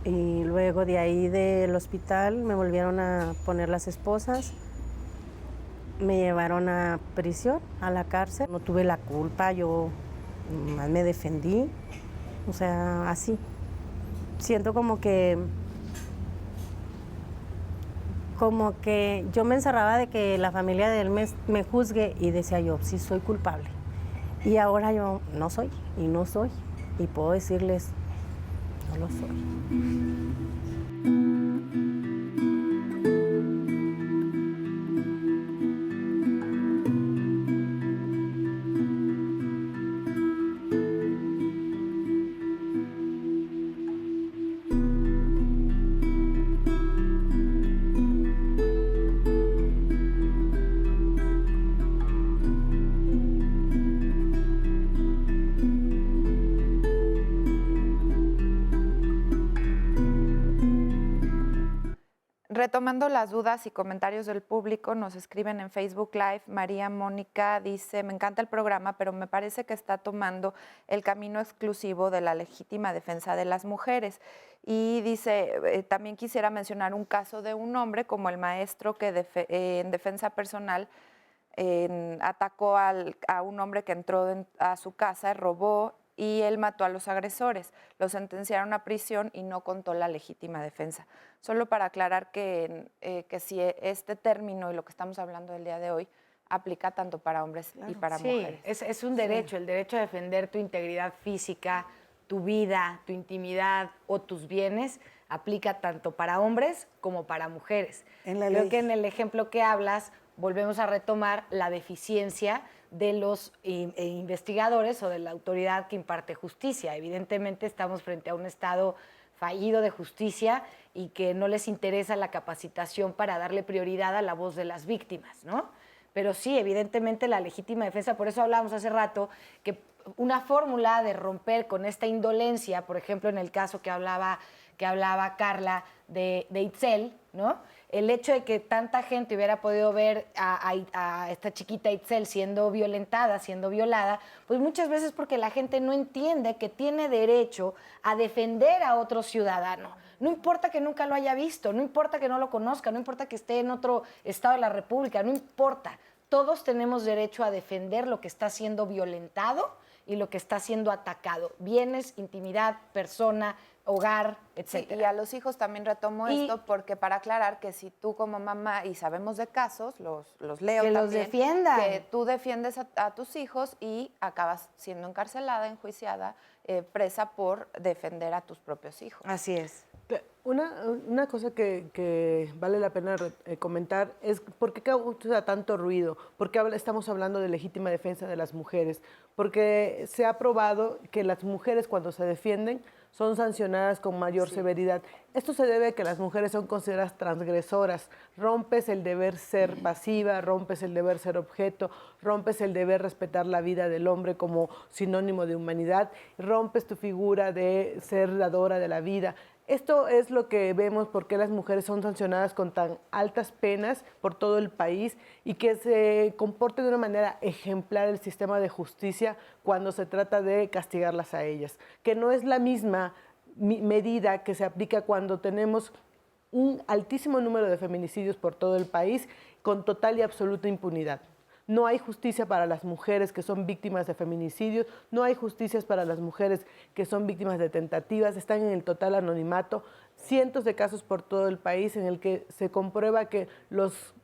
Y luego de ahí del hospital me volvieron a poner las esposas, me llevaron a prisión, a la cárcel. No tuve la culpa, yo más me defendí, o sea, así. Siento como que yo me encerraba de que la familia de él me juzgue y decía yo, sí soy culpable. Y ahora yo no soy, y puedo decirles, no lo soy. Retomando las dudas y comentarios del público, nos escriben en Facebook Live. María Mónica dice, me encanta el programa, pero me parece que está tomando el camino exclusivo de la legítima defensa de las mujeres. Y dice, también quisiera mencionar un caso de un hombre como el maestro que en defensa personal atacó a un hombre que entró a su casa, robó y él mató a los agresores. Lo sentenciaron a prisión y no contó la legítima defensa. Solo para aclarar que si este término y lo que estamos hablando del día de hoy aplica tanto para hombres y para mujeres. Es un derecho, el derecho a defender tu integridad física, tu vida, tu intimidad o tus bienes, aplica tanto para hombres como para mujeres. Creo que en el ejemplo que hablas, volvemos a retomar la deficiencia de los investigadores o de la autoridad que imparte justicia. Evidentemente estamos frente a un Estado fallido de justicia y que no les interesa la capacitación para darle prioridad a la voz de las víctimas, ¿no? Pero sí, evidentemente la legítima defensa, por eso hablábamos hace rato, que una fórmula de romper con esta indolencia, por ejemplo, en el caso que hablaba Carla de Itzel, ¿no? El hecho de que tanta gente hubiera podido ver a esta chiquita Itzel siendo violentada, siendo violada, pues muchas veces porque la gente no entiende que tiene derecho a defender a otro ciudadano. No importa que nunca lo haya visto, no importa que no lo conozca, no importa que esté en otro estado de la República, no importa. Todos tenemos derecho a defender lo que está siendo violentado y lo que está siendo atacado. Bienes, intimidad, persona, hogar, etc. Y a los hijos también retomo esto porque para aclarar que si tú como mamá, y sabemos de casos, los leo que también, los defiendan. que tú defiendes a tus hijos y acabas siendo encarcelada, enjuiciada, presa por defender a tus propios hijos. Así es. Una cosa que vale la pena comentar es por qué causa tanto ruido, por qué estamos hablando de legítima defensa de las mujeres, porque se ha probado que las mujeres cuando se defienden son sancionadas con mayor severidad. Esto se debe a que las mujeres son consideradas transgresoras, rompes el deber ser pasiva, rompes el deber ser objeto, rompes el deber respetar la vida del hombre como sinónimo de humanidad, rompes tu figura de ser dadora de la vida. Esto es lo que vemos por qué las mujeres son sancionadas con tan altas penas por todo el país y que se comporte de una manera ejemplar el sistema de justicia cuando se trata de castigarlas a ellas, que no es la misma medida que se aplica cuando tenemos un altísimo número de feminicidios por todo el país con total y absoluta impunidad. No hay justicia para las mujeres que son víctimas de feminicidios, no hay justicia para las mujeres que son víctimas de tentativas, están en el total anonimato. Cientos de casos por todo el país en el que se comprueba que los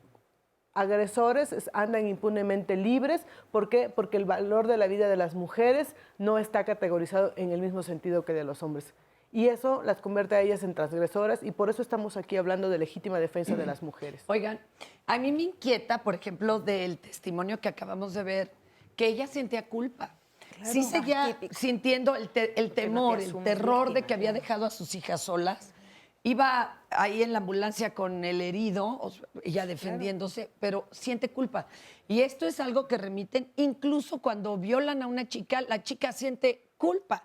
agresores andan impunemente libres. ¿Por qué? Porque el valor de la vida de las mujeres no está categorizado en el mismo sentido que de los hombres. Y eso las convierte a ellas en transgresoras y por eso estamos aquí hablando de legítima defensa de las mujeres. Oigan, a mí me inquieta, por ejemplo, del testimonio que acabamos de ver, que ella sentía culpa. Claro. Sí seguía sintiendo el temor, el terror de que había dejado a sus hijas solas. Iba ahí en la ambulancia con el herido, ella defendiéndose, pero siente culpa. Y esto es algo que remiten incluso cuando violan a una chica, la chica siente culpa.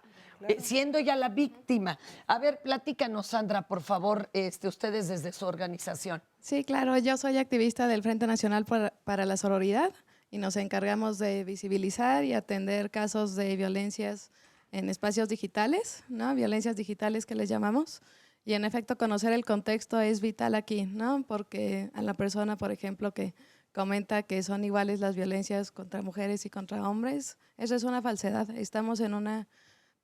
Siendo ya la víctima. A ver, platícanos, Sandra, por favor, ustedes desde su organización. Sí, claro, yo soy activista del Frente Nacional para la Sororidad y nos encargamos de visibilizar y atender casos de violencias en espacios digitales, ¿no? Violencias digitales que les llamamos. Y en efecto, conocer el contexto es vital aquí, ¿no? Porque a la persona, por ejemplo, que comenta que son iguales las violencias contra mujeres y contra hombres, eso es una falsedad. Estamos en una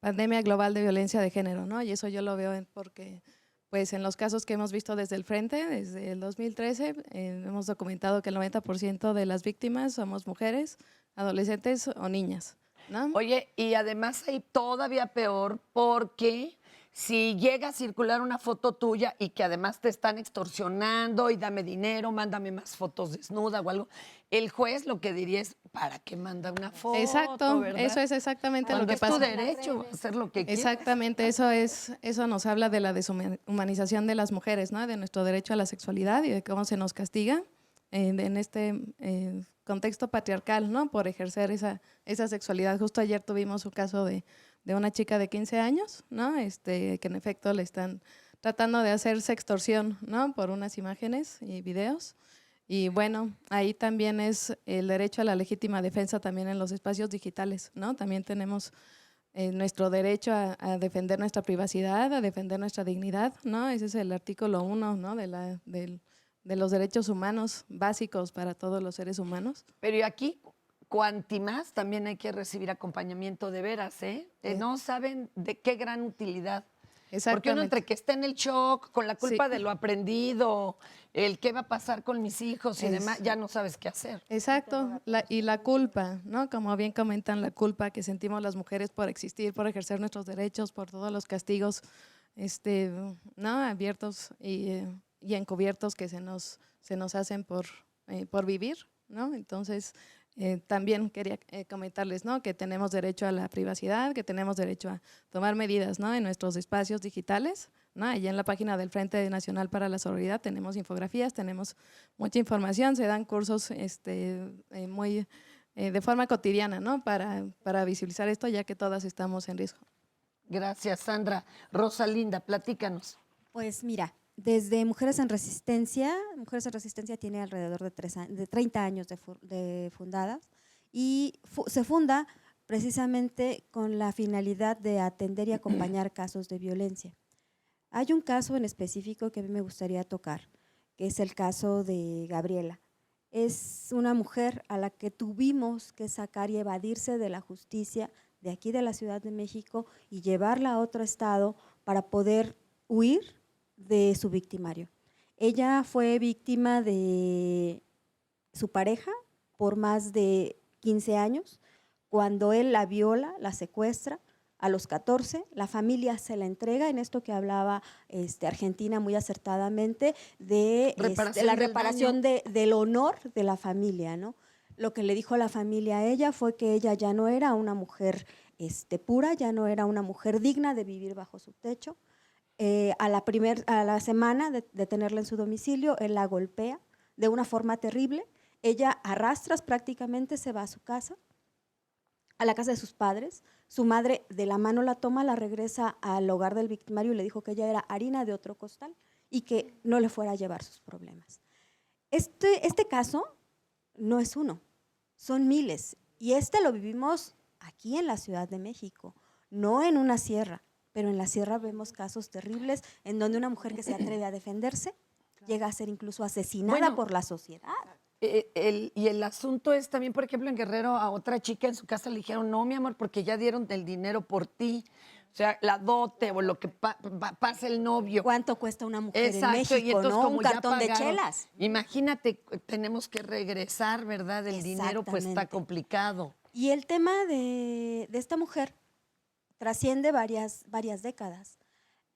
pandemia global de violencia de género, ¿no? Y eso yo lo veo porque, pues, en los casos que hemos visto desde el Frente, desde el 2013, hemos documentado que el 90% de las víctimas somos mujeres, adolescentes o niñas, ¿no? Oye, y además hay todavía peor porque si llega a circular una foto tuya y que además te están extorsionando y dame dinero, mándame más fotos desnuda o algo, el juez lo que diría es, ¿para qué manda una foto? Exacto, ¿verdad? eso es exactamente Cuando lo que es pasa. tu derecho a hacer lo que quieras. Exactamente, eso nos habla de la deshumanización de las mujeres, ¿no? De nuestro derecho a la sexualidad y de cómo se nos castiga en este contexto patriarcal, ¿no? Por ejercer esa sexualidad. Justo ayer tuvimos un caso de una chica de 15 años, ¿no? Que en efecto le están tratando de hacer sextorsión, ¿no? Por unas imágenes y videos. Y bueno, ahí también es el derecho a la legítima defensa también en los espacios digitales, ¿no? También tenemos nuestro derecho a defender nuestra privacidad, a defender nuestra dignidad, ¿no? Ese es el artículo 1, ¿no? De los derechos humanos básicos para todos los seres humanos. Pero y aquí, cuanti más, también hay que recibir acompañamiento de veras, ¿eh? No saben de qué gran utilidad. Porque uno entre que está en el shock, con la culpa de lo aprendido, el qué va a pasar con mis hijos y demás, ya no sabes qué hacer. Exacto, y la culpa, ¿no? Como bien comentan, la culpa que sentimos las mujeres por existir, por ejercer nuestros derechos, por todos los castigos, ¿no? Abiertos y encubiertos que se nos hacen por vivir, ¿no? Entonces, también quería comentarles, ¿no? Que tenemos derecho a la privacidad, que tenemos derecho a tomar medidas, ¿no? En nuestros espacios digitales, ¿no? Allá en la página del Frente Nacional para la Sororidad tenemos infografías, tenemos mucha información, se dan cursos muy de forma cotidiana, ¿no? Para visibilizar esto, ya que todas estamos en riesgo. Gracias, Sandra. Rosalinda, platícanos. Pues mira, desde Mujeres en Resistencia tiene alrededor de 30 años de fundadas y se funda precisamente con la finalidad de atender y acompañar casos de violencia. Hay un caso en específico que a mí me gustaría tocar, que es el caso de Gabriela. Es una mujer a la que tuvimos que sacar y evadirse de la justicia de aquí de la Ciudad de México y llevarla a otro estado para poder huir de su victimario. Ella fue víctima de su pareja por más de 15 años. Cuando él la viola, la secuestra, a los 14, la familia se la entrega, en esto que hablaba Argentina muy acertadamente, de la reparación del honor de la familia, ¿no? Lo que le dijo la familia a ella fue que ella ya no era una mujer pura, ya no era una mujer digna de vivir bajo su techo. A la semana de tenerla en su domicilio, él la golpea de una forma terrible. Ella a rastras prácticamente se va a su casa, a la casa de sus padres. Su madre de la mano la toma, la regresa al hogar del victimario y le dijo que ella era harina de otro costal y que no le fuera a llevar sus problemas. Este caso no es uno, son miles. Y lo vivimos aquí en la Ciudad de México, no en una sierra. Pero en la sierra vemos casos terribles en donde una mujer que se atreve a defenderse llega a ser incluso asesinada por la sociedad. Y el asunto es también, por ejemplo, en Guerrero a otra chica en su casa le dijeron, no, mi amor, porque ya dieron el dinero por ti. O sea, la dote o lo que pasa el novio. ¿Cuánto cuesta una mujer en México, y entonces, no? como Un cartón de pagaron, chelas. Imagínate, tenemos que regresar, ¿verdad? El dinero pues está complicado. Y el tema de esta mujer trasciende varias décadas.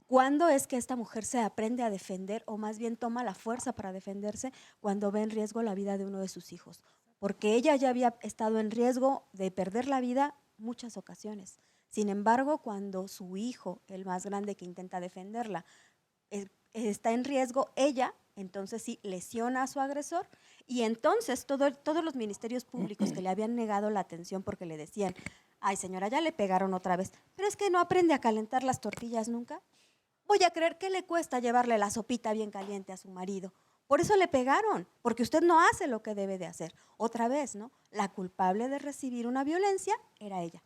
¿Cuándo es que esta mujer se aprende a defender o más bien toma la fuerza para defenderse? Cuando ve en riesgo la vida de uno de sus hijos. Porque ella ya había estado en riesgo de perder la vida muchas ocasiones. Sin embargo, cuando su hijo, el más grande que intenta defenderla, está en riesgo, ella entonces sí lesiona a su agresor y entonces todos los ministerios públicos que le habían negado la atención porque le decían, ay señora, ya le pegaron otra vez, pero es que no aprende a calentar las tortillas nunca. Voy a creer que le cuesta llevarle la sopita bien caliente a su marido. Por eso le pegaron, porque usted no hace lo que debe de hacer. Otra vez, ¿no? La culpable de recibir una violencia era ella.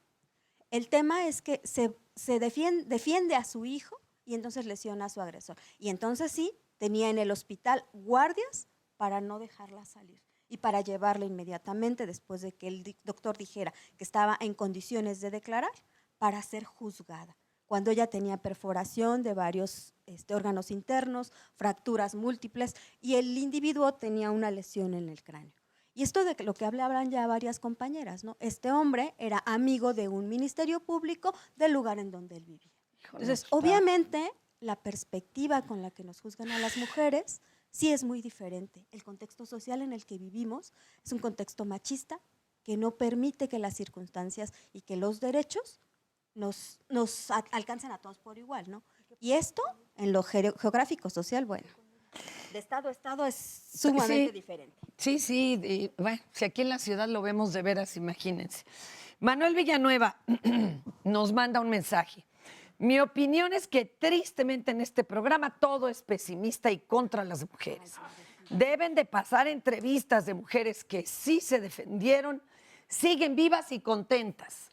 El tema es que se defiende a su hijo y entonces lesiona a su agresor. Y entonces sí, tenía en el hospital guardias para no dejarla salir y para llevarla inmediatamente después de que el doctor dijera que estaba en condiciones de declarar para ser juzgada. Cuando ella tenía perforación de varios órganos internos, fracturas múltiples y el individuo tenía una lesión en el cráneo. Y esto de lo que hablaban ya varias compañeras, ¿no? Este hombre era amigo de un ministerio público del lugar en donde él vivía. Entonces, obviamente, la perspectiva con la que nos juzgan a las mujeres sí es muy diferente. El contexto social en el que vivimos es un contexto machista que no permite que las circunstancias y que los derechos nos alcancen a todos por igual, ¿no? Y esto, en lo geográfico social, bueno, de estado a estado es sumamente diferente. Sí, bueno, si aquí en la ciudad lo vemos de veras, imagínense. Manuel Villanueva nos manda un mensaje. Mi opinión es que tristemente en este programa todo es pesimista y contra las mujeres. Deben de pasar entrevistas de mujeres que sí se defendieron, siguen vivas y contentas.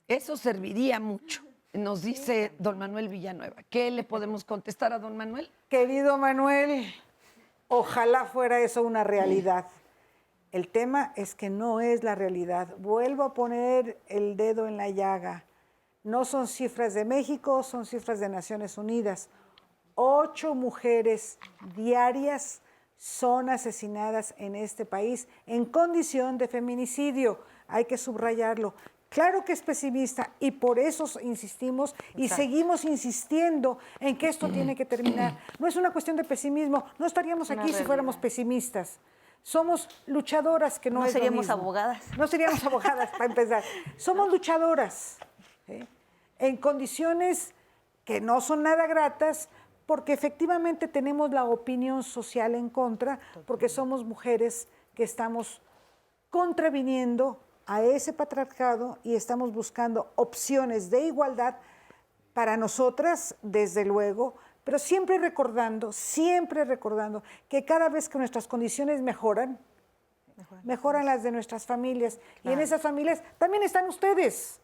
Eso serviría mucho. Nos dice don Manuel Villanueva. ¿Qué le podemos contestar a don Manuel? Querido Manuel, ojalá fuera eso una realidad. El tema es que no es la realidad. Vuelvo a poner el dedo en la llaga. No son cifras de México, son cifras de Naciones Unidas. 8 mujeres diarias son asesinadas en este país en condición de feminicidio. Hay que subrayarlo. Claro que es pesimista y por eso insistimos y seguimos insistiendo en que esto tiene que terminar. No es una cuestión de pesimismo, no estaríamos aquí si fuéramos pesimistas. Somos luchadoras, que no es lo mismo. No seríamos abogadas. No seríamos abogadas, para empezar. Somos luchadoras, en condiciones que no son nada gratas, porque efectivamente tenemos la opinión social en contra, porque somos mujeres que estamos contraviniendo a ese patriarcado y estamos buscando opciones de igualdad para nosotras, desde luego, pero siempre recordando que cada vez que nuestras condiciones mejoran las de nuestras familias. Claro. Y en esas familias también están ustedes.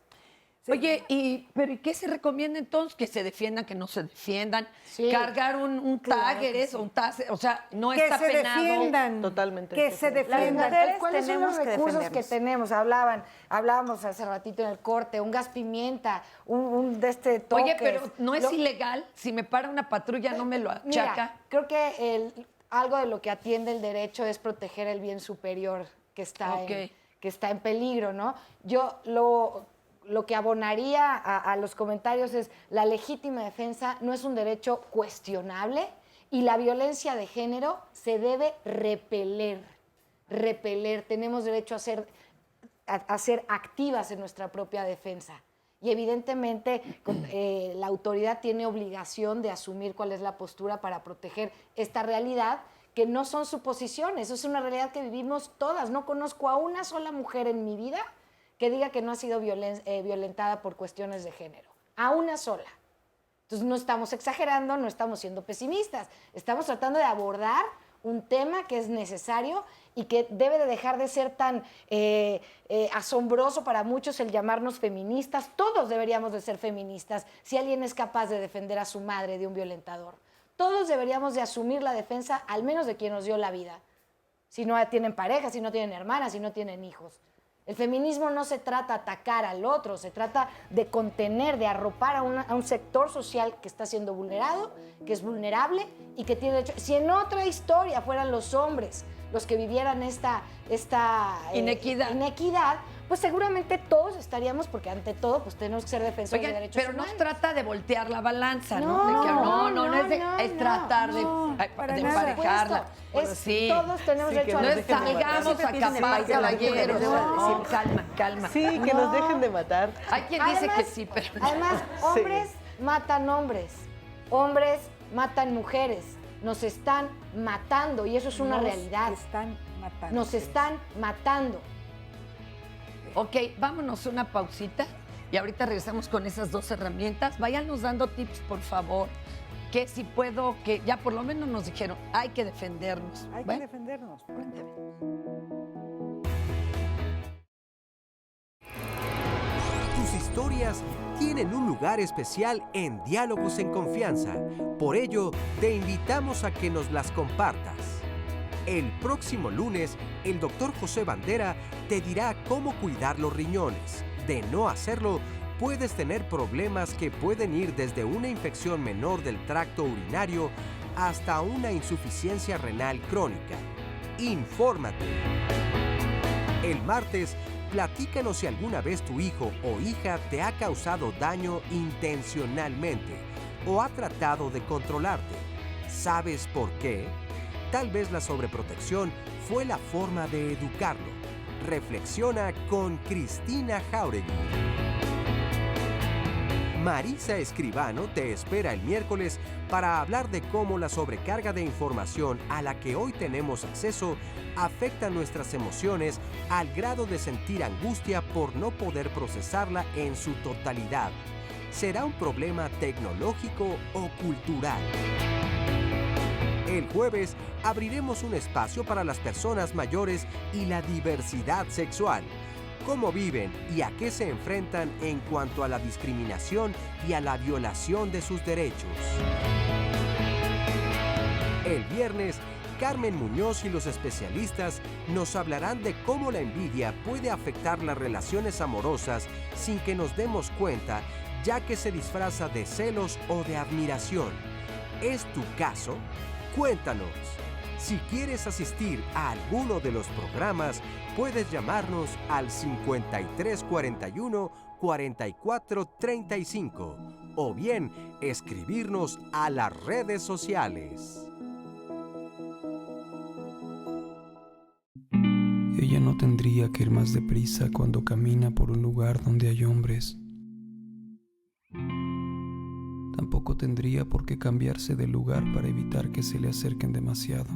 Sí. Oye, ¿pero qué se recomienda entonces? Que se defiendan, que no se defiendan, cargar un tagger, eso, un taser, o sea, no que está penado. Que se defiendan. Totalmente. Que se defiendan. Las mujeres ¿cuáles son los recursos que tenemos? Hablábamos hace ratito en el corte, un gas pimienta, un de este toque. Oye, pero no es ilegal, si me para una patrulla no me lo achaca. Mira, creo que algo de lo que atiende el derecho es proteger el bien superior que está, que está en peligro, ¿no? Yo lo que abonaría a los comentarios es la legítima defensa no es un derecho cuestionable y la violencia de género se debe repeler. Tenemos derecho a ser activas en nuestra propia defensa. Y evidentemente la autoridad tiene obligación de asumir cuál es la postura para proteger esta realidad, que no son suposiciones, eso es una realidad que vivimos todas. No conozco a una sola mujer en mi vida que diga que no ha sido violentada por cuestiones de género. A una sola. Entonces no estamos exagerando, no estamos siendo pesimistas. Estamos tratando de abordar un tema que es necesario y que debe de dejar de ser tan asombroso para muchos el llamarnos feministas. Todos deberíamos de ser feministas si alguien es capaz de defender a su madre de un violentador. Todos deberíamos de asumir la defensa, al menos de quien nos dio la vida. Si no tienen pareja, si no tienen hermanas, si no tienen hijos. El feminismo no se trata de atacar al otro, se trata de contener, de arropar a un sector social que está siendo vulnerado, que es vulnerable y que tiene derecho. Si en otra historia fueran los hombres los que vivieran esta inequidad, pues seguramente todos estaríamos, porque ante todo, pues tenemos que ser defensores de derechos humanos. Pero no trata de voltear la balanza, ¿no? Es tratar de emparejarla. Todos tenemos derecho a defendernos. No salgamos a capar caballeros. Calma. Sí, que nos dejen de matar. Hay quien dice que sí, pero no. Además, hombres matan hombres, hombres matan mujeres. Nos están matando y eso es una realidad. Nos están matando. Ok, vámonos una pausita y ahorita regresamos con esas 2 herramientas. Váyanos dando tips, por favor, que si puedo, que ya por lo menos nos dijeron, hay que defendernos. Hay que defendernos. Tus historias tienen un lugar especial en Diálogos en Confianza. Por ello, te invitamos a que nos las compartas. El próximo lunes, el Dr. José Bandera te dirá cómo cuidar los riñones. De no hacerlo, puedes tener problemas que pueden ir desde una infección menor del tracto urinario hasta una insuficiencia renal crónica. Infórmate. El martes, platícanos si alguna vez tu hijo o hija te ha causado daño intencionalmente o ha tratado de controlarte. ¿Sabes por qué? Tal vez la sobreprotección fue la forma de educarlo. Reflexiona con Cristina Jáuregui. Marisa Escribano te espera el miércoles para hablar de cómo la sobrecarga de información a la que hoy tenemos acceso afecta nuestras emociones al grado de sentir angustia por no poder procesarla en su totalidad. será un problema tecnológico o cultural. El jueves abriremos un espacio para las personas mayores y la diversidad sexual. Cómo viven y a qué se enfrentan en cuanto a la discriminación y a la violación de sus derechos. El viernes, Carmen Muñoz y los especialistas nos hablarán de cómo la envidia puede afectar las relaciones amorosas sin que nos demos cuenta, ya que se disfraza de celos o de admiración. ¿Es tu caso? Cuéntanos. Si quieres asistir a alguno de los programas, puedes llamarnos al 5341-4435 o bien escribirnos a las redes sociales. Ella no tendría que ir más deprisa cuando camina por un lugar donde hay hombres. Tampoco tendría por qué cambiarse de lugar para evitar que se le acerquen demasiado.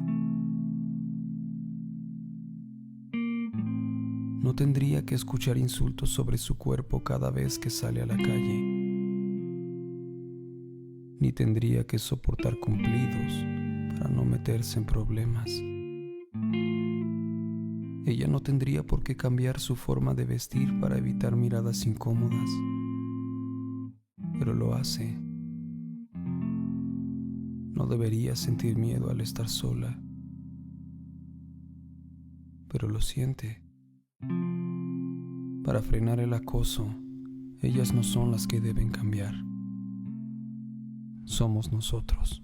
No tendría que escuchar insultos sobre su cuerpo cada vez que sale a la calle. Ni tendría que soportar cumplidos para no meterse en problemas. Ella no tendría por qué cambiar su forma de vestir para evitar miradas incómodas. Pero lo hace. No debería sentir miedo al estar sola. Pero lo siente. Para frenar el acoso, ellas no son las que deben cambiar. Somos nosotros.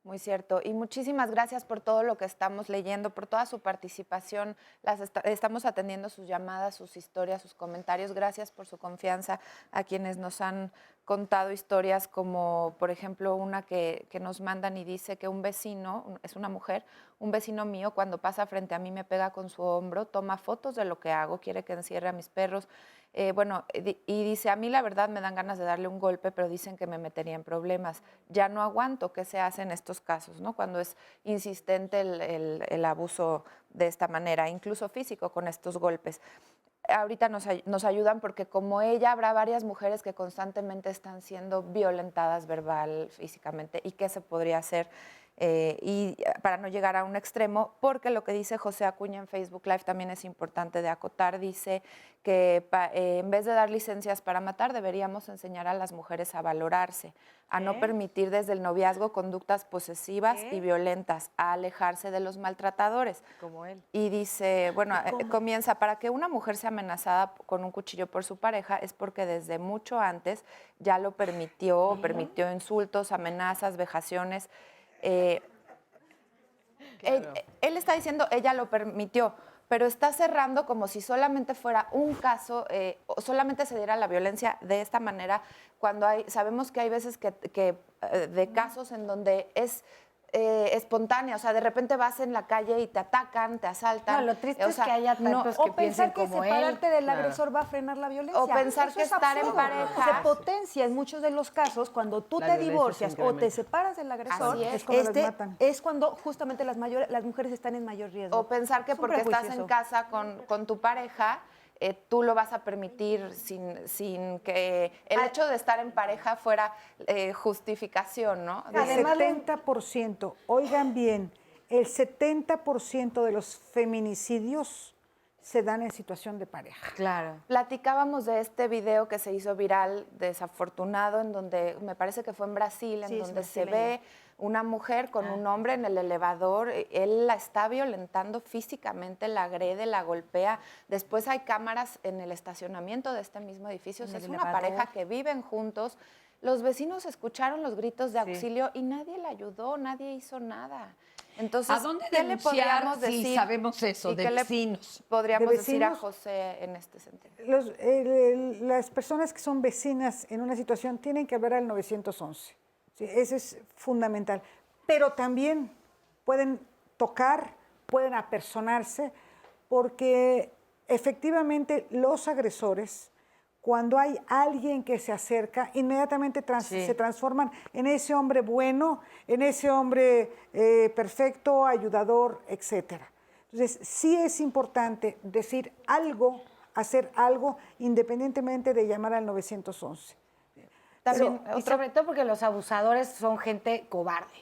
Muy cierto. Y muchísimas gracias por todo lo que estamos leyendo, por toda su participación. Estamos atendiendo sus llamadas, sus historias, sus comentarios. Gracias por su confianza a quienes nos han contado historias como, por ejemplo, una que nos mandan y dice que un vecino, es una mujer, un vecino mío cuando pasa frente a mí me pega con su hombro, toma fotos de lo que hago, quiere que encierre a mis perros. Y dice, a mí la verdad me dan ganas de darle un golpe, pero dicen que me metería en problemas. Ya no aguanto. ¿Qué se hace en estos casos, ¿no? Cuando es insistente el abuso de esta manera, incluso físico, con estos golpes. Ahorita nos ayudan porque como ella habrá varias mujeres que constantemente están siendo violentadas verbal, físicamente, y qué se podría hacer y para no llegar a un extremo, porque lo que dice José Acuña en Facebook Live también es importante de acotar. Dice que en vez de dar licencias para matar, deberíamos enseñar a las mujeres a valorarse, a no permitir desde el noviazgo conductas posesivas y violentas, a alejarse de los maltratadores. Como él. Y dice, bueno, comienza, para que una mujer sea amenazada con un cuchillo por su pareja es porque desde mucho antes ya lo permitió, permitió insultos, amenazas, vejaciones. Él está diciendo, ella lo permitió, pero está cerrando como si solamente fuera un caso, o solamente se diera la violencia de esta manera, cuando sabemos que hay veces de casos en donde es espontánea, o sea, de repente vas en la calle y te atacan, te asaltan. No, lo triste es que haya tantos que piensen como él. O pensar que separarte del agresor va a frenar la violencia. O pensar que estar en pareja se potencia en muchos de los casos cuando tú te divorcias o te separas del agresor, es cuando justamente las mujeres están en mayor riesgo. O pensar que porque estás en casa con tu pareja, tú lo vas a permitir sin que el hecho de estar en pareja fuera justificación, ¿no? El 70%, oigan bien, el 70% de los feminicidios se dan en situación de pareja. Claro. Platicábamos de este video que se hizo viral, desafortunado, en donde me parece que fue en Brasil, en donde se ve una mujer con un hombre en el elevador, él la está violentando físicamente, la agrede, la golpea. Después hay cámaras en el estacionamiento de este mismo edificio. O sea, es una pareja que viven juntos. Los vecinos escucharon los gritos de auxilio y nadie la ayudó, nadie hizo nada. Entonces, ¿a dónde ¿qué le podríamos decir? Si sabemos eso, de vecinos. Podríamos decir a José en este sentido. Las personas que son vecinas en una situación tienen que hablar al 911. Sí, eso es fundamental. Pero también pueden tocar, pueden apersonarse, porque efectivamente los agresores, cuando hay alguien que se acerca, inmediatamente se transforman en ese hombre bueno, en ese hombre perfecto, ayudador, etc. Entonces, sí es importante decir algo, hacer algo, independientemente de llamar al 911. También, y sobre todo porque los abusadores son gente cobarde.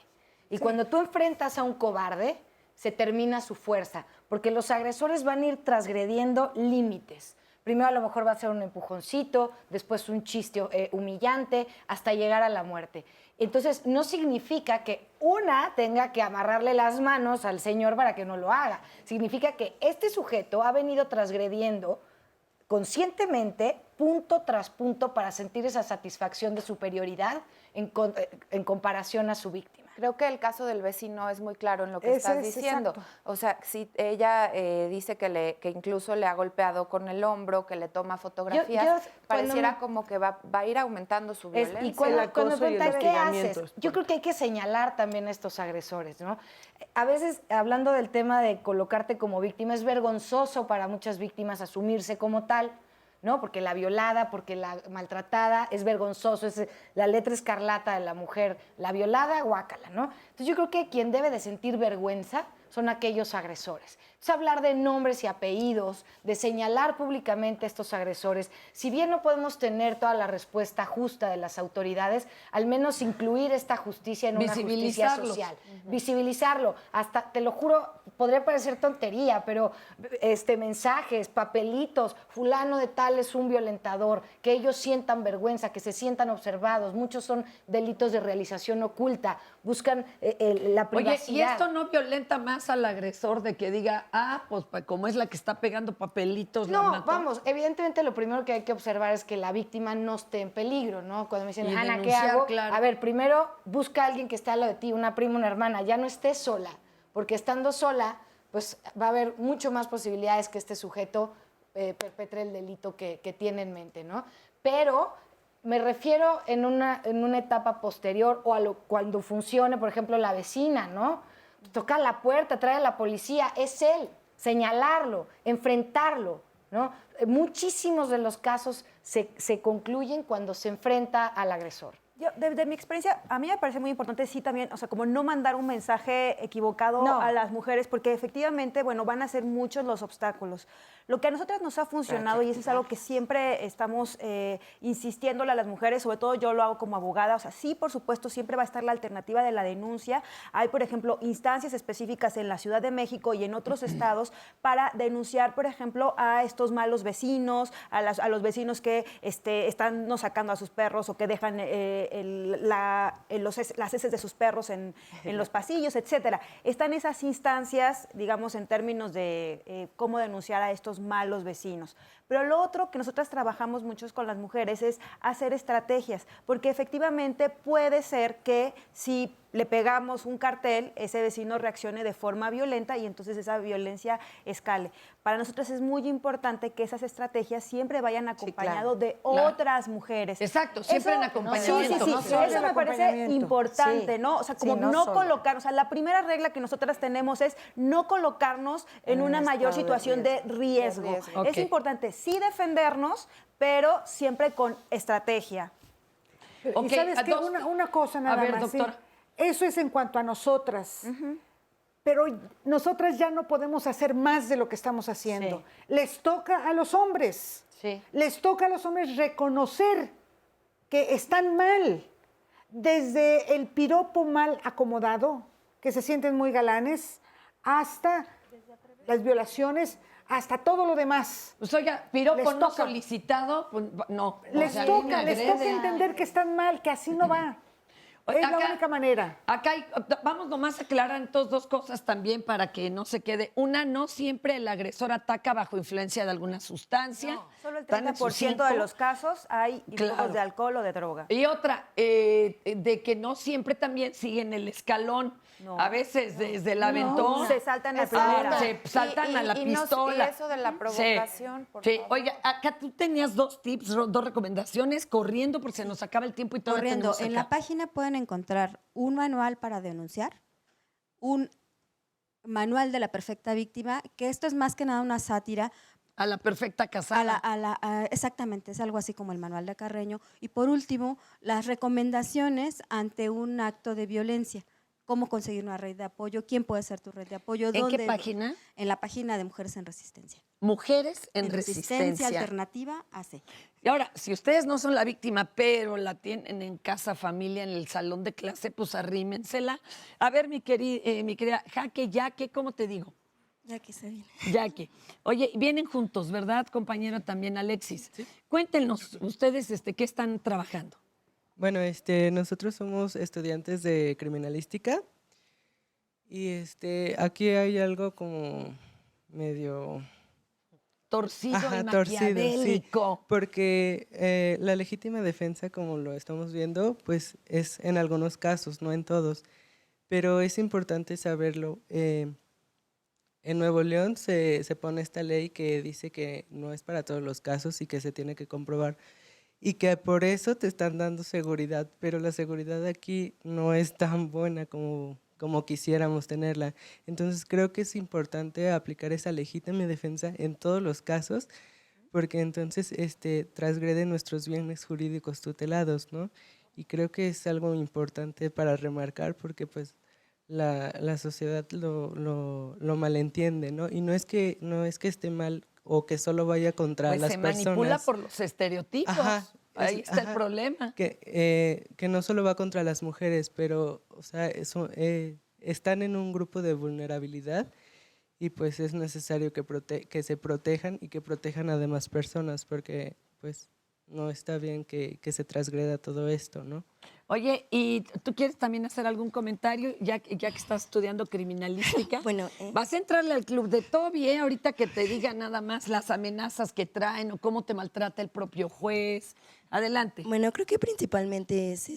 Y cuando tú enfrentas a un cobarde, se termina su fuerza, porque los agresores van a ir transgrediendo límites. Primero a lo mejor va a ser un empujoncito, después un chiste humillante, hasta llegar a la muerte. Entonces, no significa que una tenga que amarrarle las manos al señor para que no lo haga. Significa que este sujeto ha venido transgrediendo conscientemente, punto tras punto, para sentir esa satisfacción de superioridad en comparación a su víctima. Creo que el caso del vecino es muy claro en lo que estás diciendo. Exacto. O sea, si ella dice que incluso le ha golpeado con el hombro, que le toma fotografías, pareciera como que va a ir aumentando su violencia. Y cuando preguntan qué haces, yo creo que hay que señalar también a estos agresores, ¿no? A veces, hablando del tema de colocarte como víctima, es vergonzoso para muchas víctimas asumirse como tal, ¿no? Porque la violada, porque la maltratada, es vergonzoso, es la letra escarlata de la mujer, la violada, guácala, ¿no? Entonces yo creo que quien debe de sentir vergüenza son aquellos agresores. Entonces hablar de nombres y apellidos, de señalar públicamente a estos agresores, si bien no podemos tener toda la respuesta justa de las autoridades, al menos incluir esta justicia en una justicia social. Visibilizarlo. Hasta, te lo juro, podría parecer tontería, pero mensajes, papelitos, fulano de tal es un violentador, que ellos sientan vergüenza, que se sientan observados. Muchos son delitos de realización oculta, buscan la privacidad. Oye, ¿y esto no violenta más al agresor de que diga, pues como es la que está pegando papelitos, la mató? No, vamos, evidentemente lo primero que hay que observar es que la víctima no esté en peligro, ¿no? Cuando me dicen, Ana, ¿qué hago? Claro. A ver, primero busca a alguien que esté al lado de ti, una prima, una hermana, ya no estés sola, porque estando sola, pues va a haber mucho más posibilidades que este sujeto perpetre el delito que tiene en mente, ¿no? Pero me refiero en una etapa posterior o cuando funcione, por ejemplo, la vecina, ¿no? Tocar la puerta, traer a la policía, es él, señalarlo, enfrentarlo, ¿no? Muchísimos de los casos se concluyen cuando se enfrenta al agresor. Yo, desde mi experiencia, a mí me parece muy importante, sí, también, o sea, como no mandar un mensaje equivocado a las mujeres, porque efectivamente, bueno, van a ser muchos los obstáculos. Lo que a nosotras nos ha funcionado, y eso es algo que siempre estamos insistiéndole a las mujeres, sobre todo yo lo hago como abogada, o sea, sí, por supuesto, siempre va a estar la alternativa de la denuncia. Hay, por ejemplo, instancias específicas en la Ciudad de México y en otros estados para denunciar, por ejemplo, a estos malos vecinos, a los vecinos que están no sacando a sus perros o que dejan las heces de sus perros en los pasillos, etcétera. Están esas instancias, digamos, en términos de cómo denunciar a estos malos vecinos. Pero lo otro que nosotras trabajamos mucho con las mujeres es hacer estrategias, porque efectivamente puede ser que si le pegamos un cartel, ese vecino reaccione de forma violenta y entonces esa violencia escale. Para nosotros es muy importante que esas estrategias siempre vayan acompañadas de otras mujeres. Exacto, siempre en acompañamiento. Sí, eso me parece importante, ¿no? O sea, como no colocar, o sea, la primera regla que nosotras tenemos es no colocarnos en una mayor situación de riesgo. Es importante sí defendernos, pero siempre con estrategia. Y sabes qué, una cosa nada más. Doctora. ¿Sí? Eso es en cuanto a nosotras. Pero nosotras ya no podemos hacer más de lo que estamos haciendo. Les toca a los hombres. Les toca a los hombres reconocer que están mal. Desde el piropo mal acomodado, que se sienten muy galanes, hasta las violaciones, hasta todo lo demás. Pues oiga, piropo no solicitado, pues, no. Les toca entender que están mal, que así no va. Es la única manera. Acá vamos nomás a aclarar entonces dos cosas también para que no se quede. Una, no siempre el agresor ataca bajo influencia de alguna sustancia. No, solo el 30% de los casos hay influjos de alcohol o de droga. Y otra, de que no siempre también siguen el escalón. No, a veces desde el aventón se saltan a primera. Se saltan a la pistola. Y eso de la provocación, por favor. Oiga, acá tú tenías dos tips, dos recomendaciones, corriendo porque se nos acaba el tiempo y todo. Corriendo. En la página pueden encontrar un manual para denunciar, un manual de la perfecta víctima, que esto es más que nada una sátira. A la perfecta casada. Exactamente, es algo así como el manual de Carreño. Y por último, las recomendaciones ante un acto de violencia. cómo conseguir una red de apoyo, quién puede ser tu red de apoyo. ¿En qué página? En la página de Mujeres en Resistencia. Mujeres en Resistencia. Alternativa AC. Y ahora, si ustedes no son la víctima, pero la tienen en casa, familia, en el salón de clase, pues arrímensela. A ver, mi querida Jaque, ¿cómo te digo? Ya que se viene. Yaque. Oye, vienen juntos, ¿verdad, compañero? También Alexis. ¿Sí? Cuéntenos ustedes qué están trabajando. Bueno, nosotros somos estudiantes de criminalística y aquí hay algo como medio torcido y maquiavélico. Sí, porque la legítima defensa, como lo estamos viendo, pues es en algunos casos, no en todos, pero es importante saberlo. En Nuevo León se pone esta ley que dice que no es para todos los casos y que se tiene que comprobar y que por eso te están dando seguridad, pero la seguridad aquí no es tan buena como quisiéramos tenerla. Entonces creo que es importante aplicar esa legítima defensa en todos los casos, porque entonces transgrede nuestros bienes jurídicos tutelados, ¿no? Y creo que es algo importante para remarcar, porque pues la sociedad lo malentiende, ¿no? Y no es que esté mal o que solo vaya contra las personas. Se manipula por los estereotipos. Ajá, ahí está el problema. Que no solo va contra las mujeres, pero o sea, están en un grupo de vulnerabilidad y pues es necesario que se protejan y que protejan a demás personas, porque pues no está bien que se transgreda todo esto, ¿no? Oye, ¿y tú quieres también hacer algún comentario, ya que estás estudiando criminalística? Bueno, vas a entrarle al club de Toby, ahorita que te diga nada más las amenazas que traen o cómo te maltrata el propio juez. Adelante. Bueno, creo que principalmente es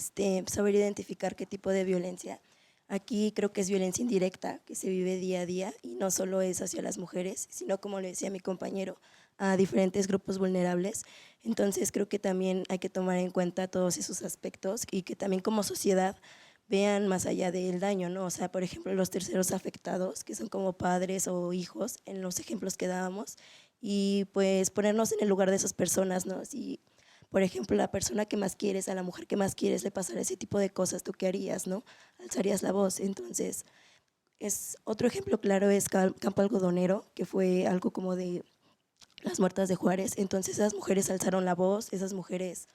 saber identificar qué tipo de violencia. Aquí creo que es violencia indirecta, que se vive día a día, y no solo es hacia las mujeres, sino, como le decía mi compañero, a diferentes grupos vulnerables. Entonces creo que también hay que tomar en cuenta todos esos aspectos y que también como sociedad vean más allá del daño, ¿no? O sea, por ejemplo, los terceros afectados, que son como padres o hijos, en los ejemplos que dábamos, y pues ponernos en el lugar de esas personas, ¿no? Si, por ejemplo, la persona que más quieres, a la mujer que más quieres, le pasara ese tipo de cosas, ¿tú qué harías, no? Alzarías la voz. Entonces, otro ejemplo claro es Campo Algodonero, que fue algo como de las muertas de Juárez. Entonces esas mujeres alzaron la voz, esas mujeres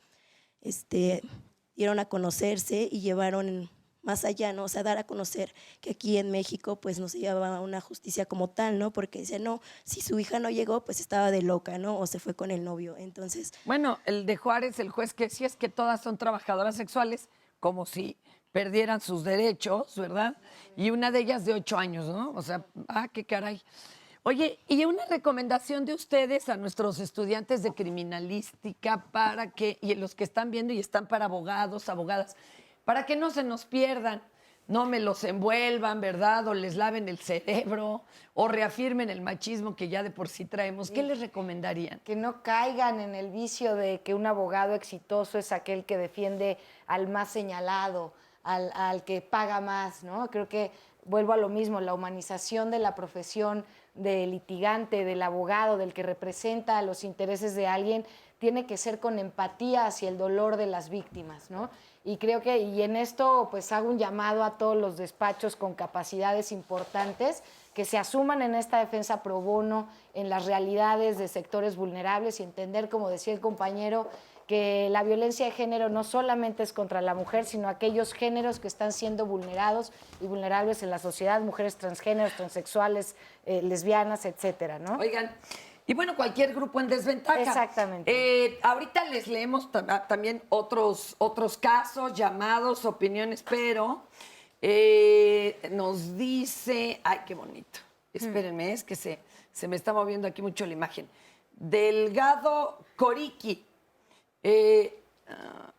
dieron a conocerse y llevaron más allá, ¿no? O sea, dar a conocer que aquí en México pues no se llevaba una justicia como tal, ¿no? Porque dice, no, si su hija no llegó, pues estaba de loca, ¿no? O se fue con el novio. Entonces, bueno, el de Juárez, el juez que sí es que todas son trabajadoras sexuales, como si perdieran sus derechos, ¿verdad? Y una de ellas de 8 años, ¿no? O sea, qué caray. Oye, y una recomendación de ustedes a nuestros estudiantes de criminalística para que, y los que están viendo y están para abogados, abogadas, para que no se nos pierdan, no me los envuelvan, ¿verdad? O les laven el cerebro, o reafirmen el machismo que ya de por sí traemos. ¿Qué les recomendarían? Que no caigan en el vicio de que un abogado exitoso es aquel que defiende al más señalado, al que paga más, ¿no? Creo que vuelvo a lo mismo, la humanización de la profesión del litigante, del abogado, del que representa los intereses de alguien, tiene que ser con empatía hacia el dolor de las víctimas, ¿no? Y creo que, y en esto pues hago un llamado a todos los despachos con capacidades importantes que se asuman en esta defensa pro bono, en las realidades de sectores vulnerables y entender, como decía el compañero, que la violencia de género no solamente es contra la mujer, sino aquellos géneros que están siendo vulnerados y vulnerables en la sociedad, mujeres transgéneros, transexuales, lesbianas, etcétera, ¿no? Oigan, y bueno, cualquier grupo en desventaja. Exactamente. Ahorita les leemos también otros casos, llamados, opiniones, pero nos dice, ay, qué bonito, espérenme, es que se me está moviendo aquí mucho la imagen. Delgado Coriqui.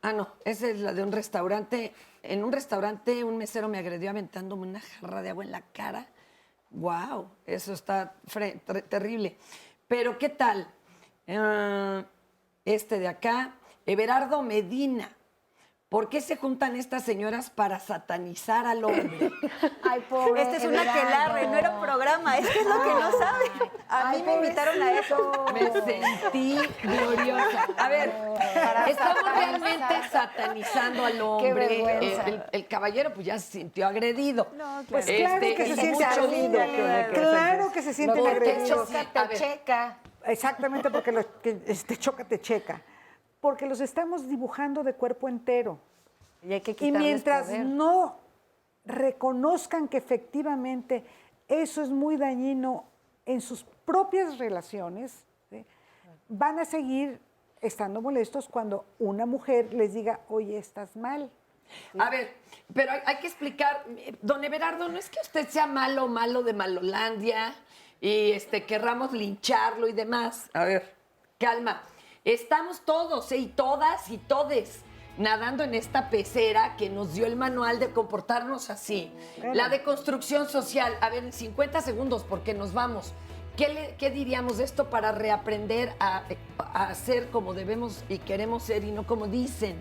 No, esa es la de un restaurante. En un restaurante un mesero me agredió aventándome una jarra de agua en la cara. ¡Wow! Eso está terrible. Pero, ¿qué tal? Este de acá, Everardo Medina. ¿Por qué se juntan estas señoras para satanizar al hombre? Ay, pobre. Esta es una aquelarre, no era un programa, es que es lo que no saben. A mí me invitaron a eso. Me sentí gloriosa. A ver, estamos realmente satanizando al hombre. Qué vergüenza. El caballero pues ya se sintió agredido. No, Pues claro que se siente agredido. Claro que se siente agredido. Te checa. Exactamente, porque te choca, te checa. Porque los estamos dibujando de cuerpo entero. Y hay que Y quitarles mientras poder. no reconozcan que efectivamente eso es muy dañino en sus propias relaciones, ¿sí? Van a seguir estando molestos cuando una mujer les diga, oye, estás mal. ¿Sí? A ver, pero hay que explicar, don Everardo, no es que usted sea malo de Malolandia y querramos lincharlo y demás. A ver, calma. Estamos todos y todas y todes nadando en esta pecera que nos dio el manual de comportarnos así. La deconstrucción social. A ver, en 50 segundos, porque nos vamos. ¿Qué diríamos de esto para reaprender a ser como debemos y queremos ser y no como dicen?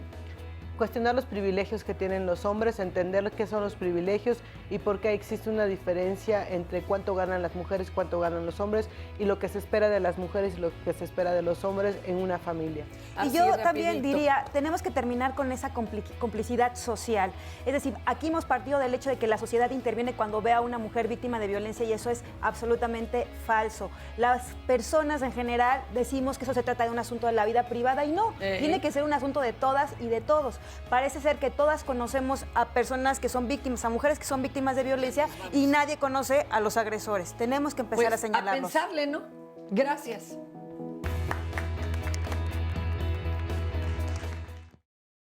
Cuestionar los privilegios que tienen los hombres, entender qué son los privilegios y por qué existe una diferencia entre cuánto ganan las mujeres, cuánto ganan los hombres y lo que se espera de las mujeres y lo que se espera de los hombres en una familia. Y yo también diría, tenemos que terminar con esa complicidad social. Es decir, aquí hemos partido del hecho de que la sociedad interviene cuando ve a una mujer víctima de violencia y eso es absolutamente falso. Las personas en general decimos que eso se trata de un asunto de la vida privada y no, tiene que ser un asunto de todas y de todos. Parece ser que todas conocemos a personas que son víctimas, a mujeres que son víctimas de violencia y nadie conoce a los agresores. Tenemos que empezar a señalarlos. A pensarle, ¿no? Gracias.